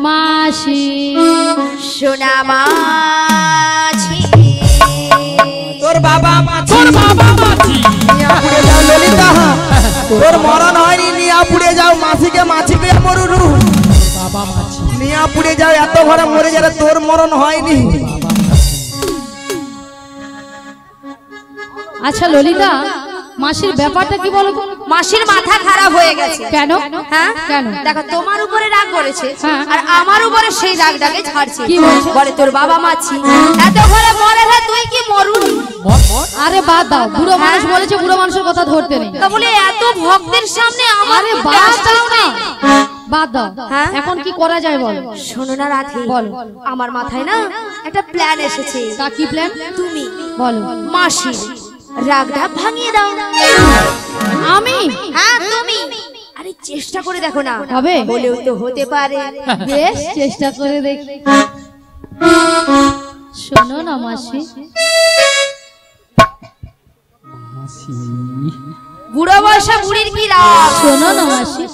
Speaker 2: মাসি
Speaker 1: সোনা মাছি
Speaker 4: তোর বাবা মাছি,
Speaker 5: তোর বাবা মাছি।
Speaker 4: নিয়া পুড়ে যাও ললিতা, তোর মরণ হয়নি, নিয়া পুড়ে যাও মাছিকে, মাছিকে মরুরু।
Speaker 5: বাবা মাছি।
Speaker 4: নিয়া পুড়ে যাও, এত ঘরে মরে যাবে, তোর মরণ হয়নি।
Speaker 2: আচ্ছা ললিতা, মাসির ব্যাপারটা কি বলো তো?
Speaker 1: মাসির মাথা খারাপ হয়ে গেছে।
Speaker 2: কেন?
Speaker 1: হ্যাঁ
Speaker 2: কেন?
Speaker 1: দেখো তোমার উপরে রাগ করেছে
Speaker 2: হ্যাঁ।
Speaker 1: আর আমার উপরে সেই রাগটাকে ছাড়ছে।
Speaker 2: কি বলছে?
Speaker 1: বলে তোর বাবা মাছি এত ঘরে মরে রে, তুই কি মরুনি?
Speaker 2: আরে বাদ দাও, বুড়ো মানুষ বলেছে বুড়ো মানুষের কথা ধরতে নেই।
Speaker 1: তা বলে এত ভক্তের সামনে আমার
Speaker 2: আরে
Speaker 1: মুখে
Speaker 2: বাদ
Speaker 1: আসছিস
Speaker 2: দাও না,
Speaker 1: না?
Speaker 2: বাদ দাও।
Speaker 1: হ্যাঁ?
Speaker 2: এখন কি করা যায় বলো?
Speaker 1: শোনো না রাধে,
Speaker 2: বলো।
Speaker 1: আমার মাথায় না একটা প্ল্যান এসেছে।
Speaker 2: তা কি প্ল্যান?
Speaker 1: তুমি
Speaker 2: বলো।
Speaker 1: মাসির রাগটা ভাঙিয়ে দাও।
Speaker 2: আমি?
Speaker 1: হ্যাঁ তুমি। আরে চেষ্টা করে দেখো না,
Speaker 2: হবে?
Speaker 1: বলেও তো হতে পারে।
Speaker 2: বেশ, চেষ্টা করে দেখি। শোনো না মাসি,
Speaker 1: বুড়ো বয়সে বুড়ির কি রাগ?
Speaker 2: শোনো না মাসি,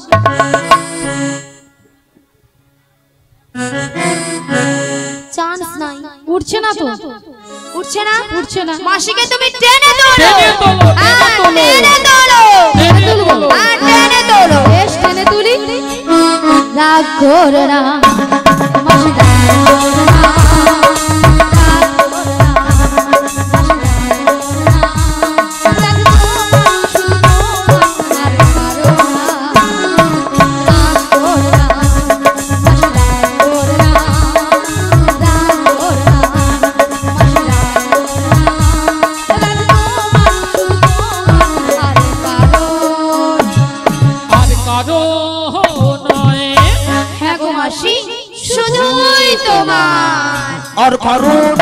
Speaker 1: চান্স নাই।
Speaker 2: উঠছে না তো?
Speaker 1: উঠছে না?
Speaker 2: উঠছে না।
Speaker 1: মাসিকে তুমি টেনে তোলো।
Speaker 5: টেনে তোলো,
Speaker 1: হ্যাঁ,
Speaker 5: টেনে তোলো।
Speaker 1: টেনে তোলো।
Speaker 5: টেনে তোলো।
Speaker 1: হ্যাঁ, টেনে তোলো।
Speaker 2: বেশ, টেনে তুলি। রাগ করো না মাসি, রাগ করো না, রাগ করো না, রাগ করো না, শুধু আর পারো না, রাগ করো না, মাসি রাগ করো না, রাগ করো না, মাসি রাগ করো না, রাগ করো না, শুধু আর পারো না।
Speaker 5: আর কারো নয়।
Speaker 2: হ্যাঁ গো মাসি,
Speaker 1: শুধুই তোমার।
Speaker 4: আর কারণ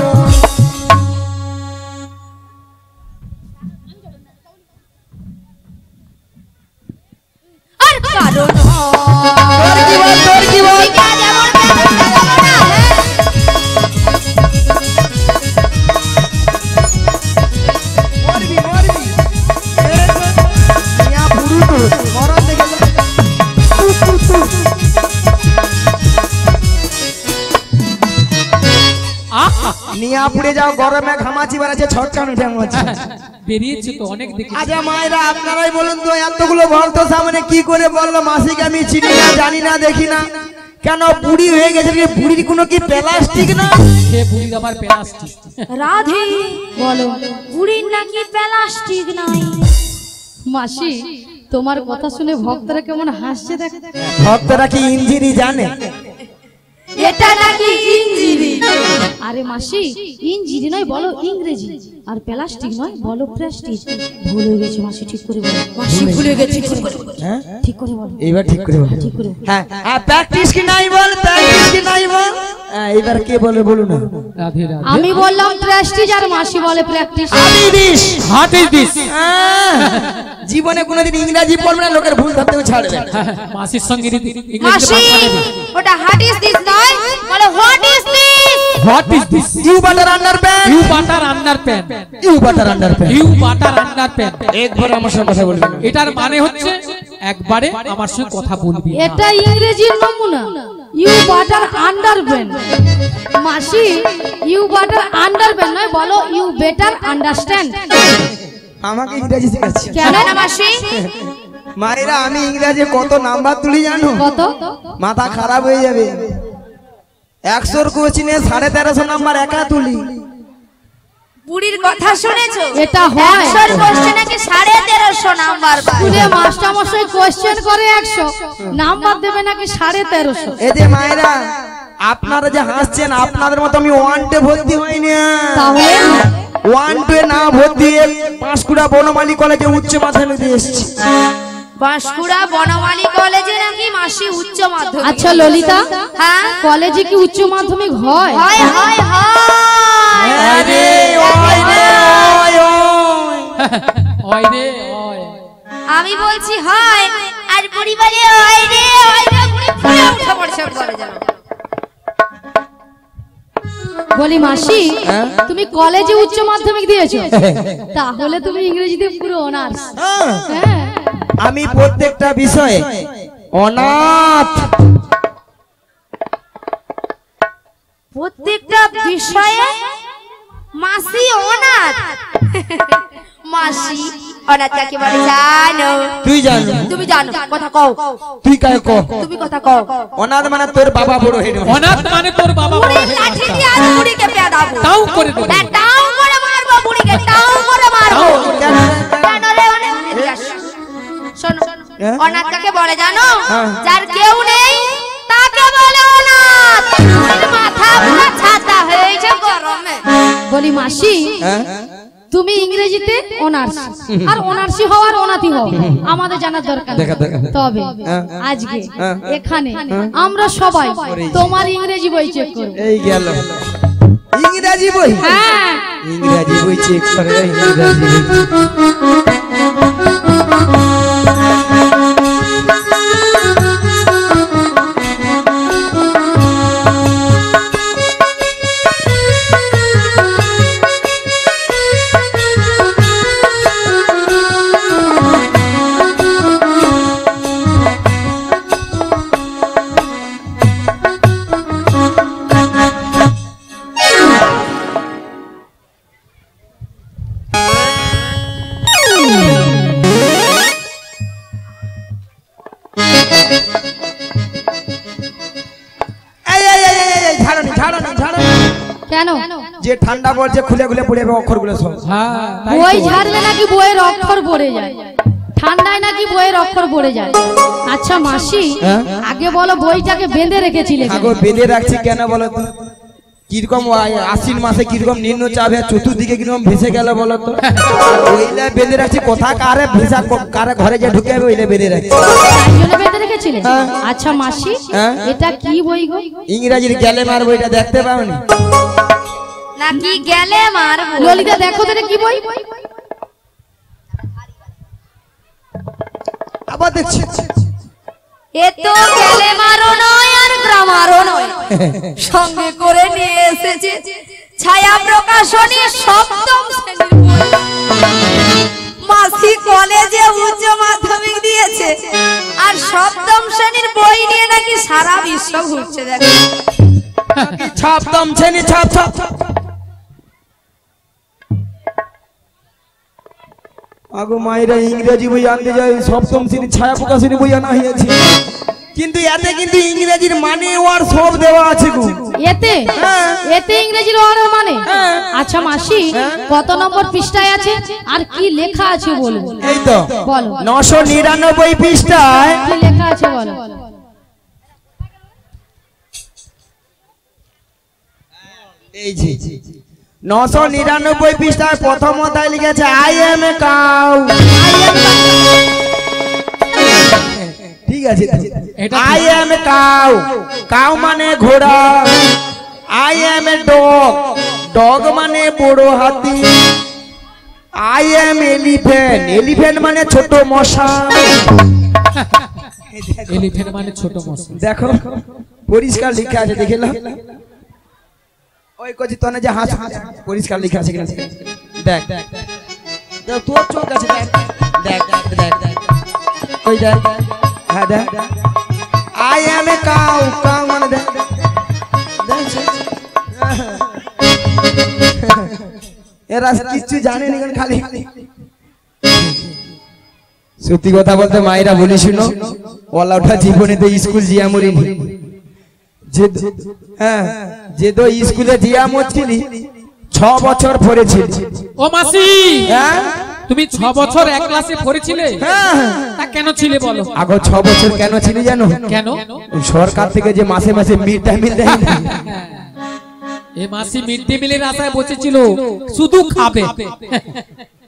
Speaker 1: আর কারণ
Speaker 4: তোর কি বল, তোর কি বল? মরবি, মরবি। মিয়া বুড়ো তো, মরণ দেখে যা। নিয়া পুড়ে যাও, গরমে ঘামাচি বেড়াচ্ছে, ছটকান উঠে ঘামাচ্ছি।
Speaker 5: বেরিয়েছে তো অনেক দেখি।
Speaker 4: আচ্ছা মায়েরা, আপনারাই বলুন তো, এতগুলো ভক্ত সামনে কি করে বললো মাসিকে আমি চিনি না, জানি না, দেখি না? কেন বুড়ি হয়ে গেছে? বুড়ির কোনো কি প্লাস্টিক না?
Speaker 5: সে বুড়ির আবার প্লাস্টিক।
Speaker 1: রাধে
Speaker 2: বলো
Speaker 1: বুড়ির নাকি প্লাস্টিক নাই।
Speaker 2: মাসি, তোমার কথা শুনে ভক্তরা কেমন হাসছে দেখ।
Speaker 4: ভক্তরা কি ইঞ্জিনি জানে?
Speaker 1: এটা নাকি ইঞ্জিনি।
Speaker 2: আরে মাসি, ইঞ্জিনি নয়, বলো ইংরেজি। আর প্লাস্টিক নয়, বলো প্লাস্টিক। ভুল হয়ে গেছে মাসি, ঠিক করে বলো।
Speaker 1: মাসি ভুলে গেছে, ঠিক করে বলো।
Speaker 4: হ্যাঁ,
Speaker 2: ঠিক করে বলো,
Speaker 4: এইবার ঠিক করে বলো।
Speaker 2: ঠিক করে বলো।
Speaker 4: হ্যাঁ, প্র্যাকটিস কি নাই বল, প্র্যাকটিস কি নাই বল। এইবার কে বলে বলুন না।
Speaker 5: রাধে রাধে।
Speaker 2: আমি বললাম প্লাস্টিক আর মাসি বলে প্র্যাকটিস।
Speaker 4: আমি দিস
Speaker 5: হাট ইজ দিস।
Speaker 4: জীবনে কোনোদিন ইংরেজি পড়বে না, লোকের ভুল ধরতেও ছাড়বে না।
Speaker 5: মাসির সঙ্গে
Speaker 1: মাসি ওটা হাট ইজ দিস নয়, বলো what is this.
Speaker 5: What is this?
Speaker 4: You butter underpant,
Speaker 5: you butter underpant.
Speaker 4: You butter underpant.
Speaker 5: You butter underpant.
Speaker 4: একবার আমার সঙ্গে কথা বলবেন।
Speaker 5: এটার মানে হচ্ছে একবারে আমার সঙ্গে কথা বলবি না।
Speaker 2: এটা ইংরেজির নমুনা। You butter underpant. মাসি, ইউ বাটার আন্ডারপ্যান্ট নয়, বলো ইউ বেটার আন্ডারস্ট্যান্ড।
Speaker 4: আমাকে ইংরেজি শেখাচ্ছে।
Speaker 2: কেন
Speaker 1: না মাসি,
Speaker 4: মায়েরা, আমি ইংরেজি কত নাম্বার তুলি জানো?
Speaker 2: কত?
Speaker 4: মাথা খারাপ হয়ে যাবে। 100 কোশ্চেনে 1350 নাম্বার একা তুলি।
Speaker 1: বুড়ির কথা শুনেছো?
Speaker 2: এটা হয়।
Speaker 1: 100 কোশ্চেনে নাকি 1350 নাম্বার পায়।
Speaker 2: স্কুলে মাস্টার মশাই কোশ্চেন করে 100, নাম্বার দেবে নাকি 1350।
Speaker 4: এই যে মায়েরা, আপনারা যে হাসছেন, আপনাদের মতো আমি 1 টে ভর্তি হইনি।
Speaker 2: তাহলে
Speaker 4: 1 টে না ভর্তি হয়ে পাঁশকুড়া বনমালী কলেজে উচ্চ মাধ্যমিক দিয়ে এসেছি।
Speaker 1: বাঁশকুড়া বনমালী কলেজে নাকি মাসি উচ্চ মাধ্যমিক।
Speaker 2: আচ্ছা ললিতা,
Speaker 1: হ্যাঁ
Speaker 2: কলেজে কি উচ্চ মাধ্যমিক হয়?
Speaker 1: হয় হয় হয়।
Speaker 4: আরে ওই রে, ওই ওই।
Speaker 5: ওই রে ওই।
Speaker 1: আমি বলছি হয় আর বুড়ি বলে হয় রে হয় রে, বুড়ি ফুলে উঠে পড়ছে কলেজে।
Speaker 2: বলি মাসি,
Speaker 4: হ্যাঁ?
Speaker 2: তুমি কলেজে উচ্চ মাধ্যমিক দিয়েছো, তাহলে তুমি ইংরেজিতে পুরো অনার্স।
Speaker 4: হ্যাঁ,
Speaker 2: হ্যাঁ,
Speaker 4: আমি প্রত্যেকটা বিষয়ে অনাথ।
Speaker 1: প্রত্যেকটা বিষয়ে মাসি অনাথ। মাসি অনাথ কাকে বলে জানো?
Speaker 4: তুই জানো?
Speaker 1: তুমি জানো, কথা কও।
Speaker 4: তুই কায় ক?
Speaker 1: তুমি কথা কও।
Speaker 4: অনাথ মানে তোর বাবা বড় হেড।
Speaker 5: অনাথ মানে তোর বাবা বড়
Speaker 1: বুড়ির
Speaker 5: হয়ে
Speaker 1: লাঠি
Speaker 5: গেছে।
Speaker 1: দিয়ে আজ বুড়িকে পেদাবো।
Speaker 5: তাও করে দেবো।
Speaker 1: টাও করে মারবো বুড়িকে। তোকে টাও করে মারবো।
Speaker 4: কেন?
Speaker 1: কেন রে অনেক শোনো
Speaker 4: হ্যাঁ?
Speaker 1: অনাথ কাকে বলে জানো?
Speaker 4: হ্যাঁ।
Speaker 1: যার কেউ নেই তাকে বলে অনাথ। মাথা পুরো ছাতা হয়েছে গরমে।
Speaker 2: বলি মাসি,
Speaker 4: হ্যাঁ?
Speaker 2: তুমি ইংরেজিতে অনার্স, আর অনার্সই হওয়ার অনাথি হও আমাদের জানার দরকার নেই।
Speaker 4: দেখা।
Speaker 2: তবে
Speaker 4: হ্যাঁ।
Speaker 2: আজকে
Speaker 4: হ্যাঁ।
Speaker 2: এখানে আমরা সবাই তোমার ইংরেজি বই চেক করব।
Speaker 4: এই গেল ইংরেজি বই।
Speaker 2: হ্যাঁ,
Speaker 4: ইংরেজি বই চেক করে, ইংরেজি বই। এই, ঝাড়নি।
Speaker 2: কেন
Speaker 4: যে ঠান্ডা পড়ছে খুলে খুলে পড়ে যাবে অক্ষরগুলো সব।
Speaker 5: হ্যাঁ তাই
Speaker 2: বই
Speaker 5: তো।
Speaker 2: ঝাড়লে নাকি বইয়ের অক্ষর পড়ে যায়, ঠান্ডায় নাকি বইয়ের অক্ষর পড়ে যায়। আচ্ছা মাসি,
Speaker 4: হ্যাঁ?
Speaker 2: আগে বলো বইটাকে বেঁধে রেখেছিলে কেন?
Speaker 4: আগো বেঁধে রাখছি কেন বলো তো? কিরকম আশ্বিন মাসে কিরকম নিম্নচাপ চতুর্দিকে কিরকম ভেসে গেল বলো তো? ওইলে বেঁধে রাখছি, কোথা কারে ভেসা কারে ঘরে যে ঢুকে যাবে ওইলে বেঁধে রাখছি।
Speaker 2: তাই জন্য বেঁধে রেখেছিলে?
Speaker 4: হ্যাঁ।
Speaker 2: আচ্ছা মাসি,
Speaker 4: হ্যাঁ?
Speaker 2: এটা কি বই গো?
Speaker 4: ইংরাজির গেলে মার বইটা দেখতে পাওনি?
Speaker 1: নাকি গেলে মারবো।
Speaker 2: ললিতা দেখো তো এটা কি বই?
Speaker 4: আবার দেখছি
Speaker 1: এ তো গেলে মারো নয় আর গ্রামারও নয়, সঙ্গে করে নিয়ে এসেছে ছায়া প্রকাশনী সপ্তম শ্রেণীর বই। মাসি কলেজে উচ্চ মাধ্যমিক দিয়েছে আর সপ্তম শ্রেণীর বই নিয়ে নাকি সারা বিশ্ব ঘুরছে। দেখো
Speaker 4: ছাপতাম ছেনি ছাপ ছাপ। আগো মায়েরা ইংরেজি বই আনতে যায়, সপ্তম শ্রেণী ছায়া প্রকাশনী বই আনা হয়েছে, কিন্তু এতে কিন্তু ইংরেজির মানে ওর সব দেওয়া আছে গো।
Speaker 2: এতে
Speaker 4: হ্যাঁ।
Speaker 2: এতে ইংরেজির অর্ডার মানে?
Speaker 4: হ্যাঁ।
Speaker 2: আচ্ছা মাসি, কত নম্বর পৃষ্ঠায় আছে আর কি লেখা আছে বলো?
Speaker 4: এই তো
Speaker 2: বলো
Speaker 4: 999 পৃষ্ঠায়
Speaker 2: কি লেখা আছে বলো?
Speaker 4: এই যে 999 পৃষ্ঠায় প্রথম অধ্যায় লিখেছে আই এম এ কাউ। ঠিক আছে,
Speaker 5: এটা
Speaker 4: I M a cow. Cow মানে ঘোড়া। I M a dog. Dog মানে বড় হাতি। I am elephant. এলিফ্যান্ট মানে ছোট মশা।
Speaker 5: এলিফ্যান্ট মানে ছোট মশা।
Speaker 4: দেখো পরিষ্কার লেখা আছে, দেখে নাও। ওই কচি তনে যে হাস পরিষ্কার লেখা আছে কিনা দেখ। দেখ তোর চোখ আছে, দেখ দেখ দেখ ওই দেখ। হ্যাঁ দেখ, I M a cow. Cow মানে দেখ। এরা কিছু জানেনি খালি। সত্যি কথা বলতে মায়েরা বলি শুনো, ওলা ওঠা জীবনে তো স্কুল জিয়া মরিনি। যে তো স্কুলে জিয়া মরছিলি 6 বছর পড়েছিল।
Speaker 5: ও মাসি,
Speaker 4: হ্যাঁ
Speaker 5: তুমি 6 বছর এক ক্লাসে পড়েছিলে?
Speaker 4: হ্যাঁ।
Speaker 5: তা কেন ছিলে বলো?
Speaker 4: আগো 6 বছর কেন ছিল জানো?
Speaker 5: কেন?
Speaker 4: সরকার থেকে যে মাসে মাসে মিড ডে মিল দেয় না।
Speaker 5: এ মাসি মিড ডে মিলের আশায় বসেছিল, শুধু খাবে।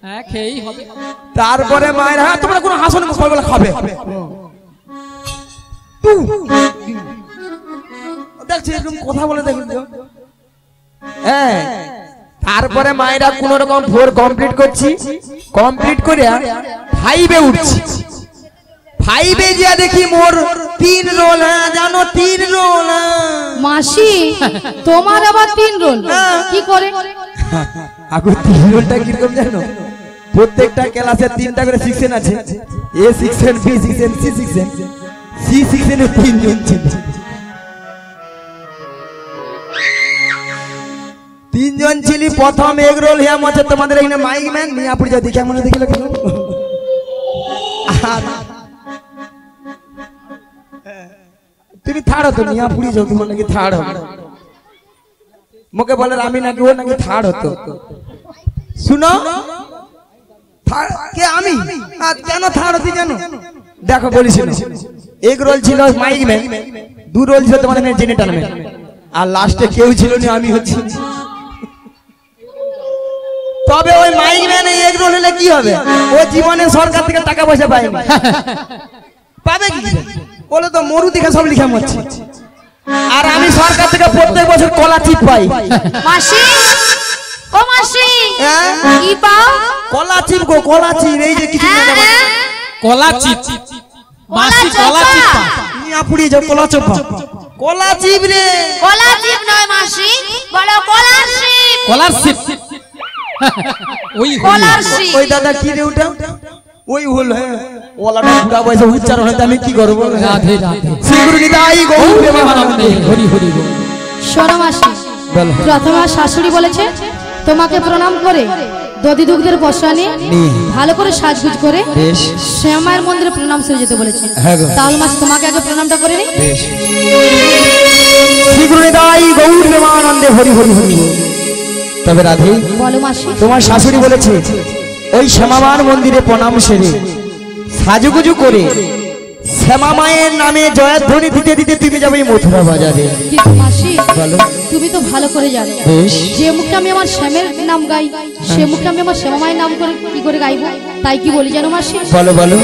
Speaker 5: হ্যাঁ খেয়েই হবে।
Speaker 4: তারপরে মায়ের, হ্যাঁ তোমরা কোনো হাসো না, সকালবেলা খাবে। দেখছি এরকম কথা বলে দেখুন তো। হ্যাঁ, তারপরে মায়েরা কোন রকম 4 কমপ্লিট করছি, কমপ্লিট করে 5-এ উঠছি। 5-এ যা দেখি মোর 3 রোল। হ্যাঁ জানো 3 রোল।
Speaker 2: মাসি, তোমার আবার 3 রোল কি করে?
Speaker 4: আগো 3 রোলটা কিরকম জানো? প্রত্যেকটা ক্লাসে 3টা করে সেকশন আছে। A section, B section, C section. C সেকশনে 3 জন ছিল। 3 জন ছিলি। প্রথম এগ রোল হিয়া মছে তোমাদের এখানে মাইক ম্যান মিয়াপুর যা দেখে মনে দেখিল কেন? তুমি থাড় তো মিয়াপুরি যাও, তোমার নাকি থাড় হবে। মুখে বলে আমি নাকি ও নাকি থার্ড হতো। শুনো কে আমি আজ কেন থার্ড হতি জানো? দেখো বলিস এক রোল ছিল মাইক ম্যান, দু রোল ছিল তোমাদের জেনেটার ম্যান, আর লাস্টে কেউ ছিল না, আমি হচ্ছি। তবে ওই মাইক ম্যানে এক রোল হলে কি হবে? ও জীবনে সরকার থেকে টাকা পয়সা পায়নি, পাবে কি? বলে তো মরু দেখে সব লিখা মরছে। আর আমি সরকার থেকে প্রত্যেক বছর কলা চিপ পাই।
Speaker 1: মাসি ও মাসি
Speaker 4: হ্যাঁ?
Speaker 1: কি পাও?
Speaker 4: কলা চিপ গো, কলা চিপ। এই যে কিছু
Speaker 5: কলা চিপ মাসি, কলা চিপ
Speaker 4: নিয়া পুড়িয়ে যাও, কলা চোপ কলা চিপ রে।
Speaker 1: কলা চিপ নয় মাসি, বলো কলারশিপ।
Speaker 5: কলারশিপ ওই
Speaker 1: কলারশিপ।
Speaker 4: ওই দাদা কি রে ওটা? ওই হল হ্যাঁ, ওলাটা পুরা বয়সে উচ্চারণ হতে আমি কি করব?
Speaker 5: রাধে রাধে
Speaker 4: শ্রীগুরুনিতাই গৌর প্রেমানন্দে।
Speaker 5: হরি হরি বল।
Speaker 2: শোনো মাসি,
Speaker 4: বলো।
Speaker 2: প্রথমে আমার শাশুড়ি বলেছে তোমাকে প্রণাম করে দধি দুগ্ধের বসানে ভালো করে সাজগুজ করে
Speaker 4: বেশ।
Speaker 2: শ্যামায়ের মন্দিরে প্রণাম সেরে যেতে বলেছে।
Speaker 4: হ্যাঁ গো।
Speaker 2: তাহলে মাসি তোমাকে আগে প্রণামটা করে নি।
Speaker 4: বেশ। শ্রীগুরুনিতাই গৌর প্রেমানন্দে। হরি হরি হরি বল। তবে রাধে,
Speaker 2: বলো মাসি।
Speaker 4: তোমার শাশুড়ি বলেছে ওই শ্যামামার মন্দিরে প্রণাম সেরে সাজুগুজু করে শ্যামা মায়ের নামে জয়ধ্বনি দিতে দিতে তুমি যাবে মথুরা বাজারে।
Speaker 2: কিন্তু মাসি
Speaker 4: বলো।
Speaker 2: তুমি তো ভালো করে জানো
Speaker 4: বেশ।
Speaker 2: যে মুখে আমি আমার শ্যামের নাম গাই সে মুখে আমি আমার শ্যামা মায়ের নাম করে কি করে গাইবো? তাই কি বলি জানো মাসি?
Speaker 4: বলো বলো।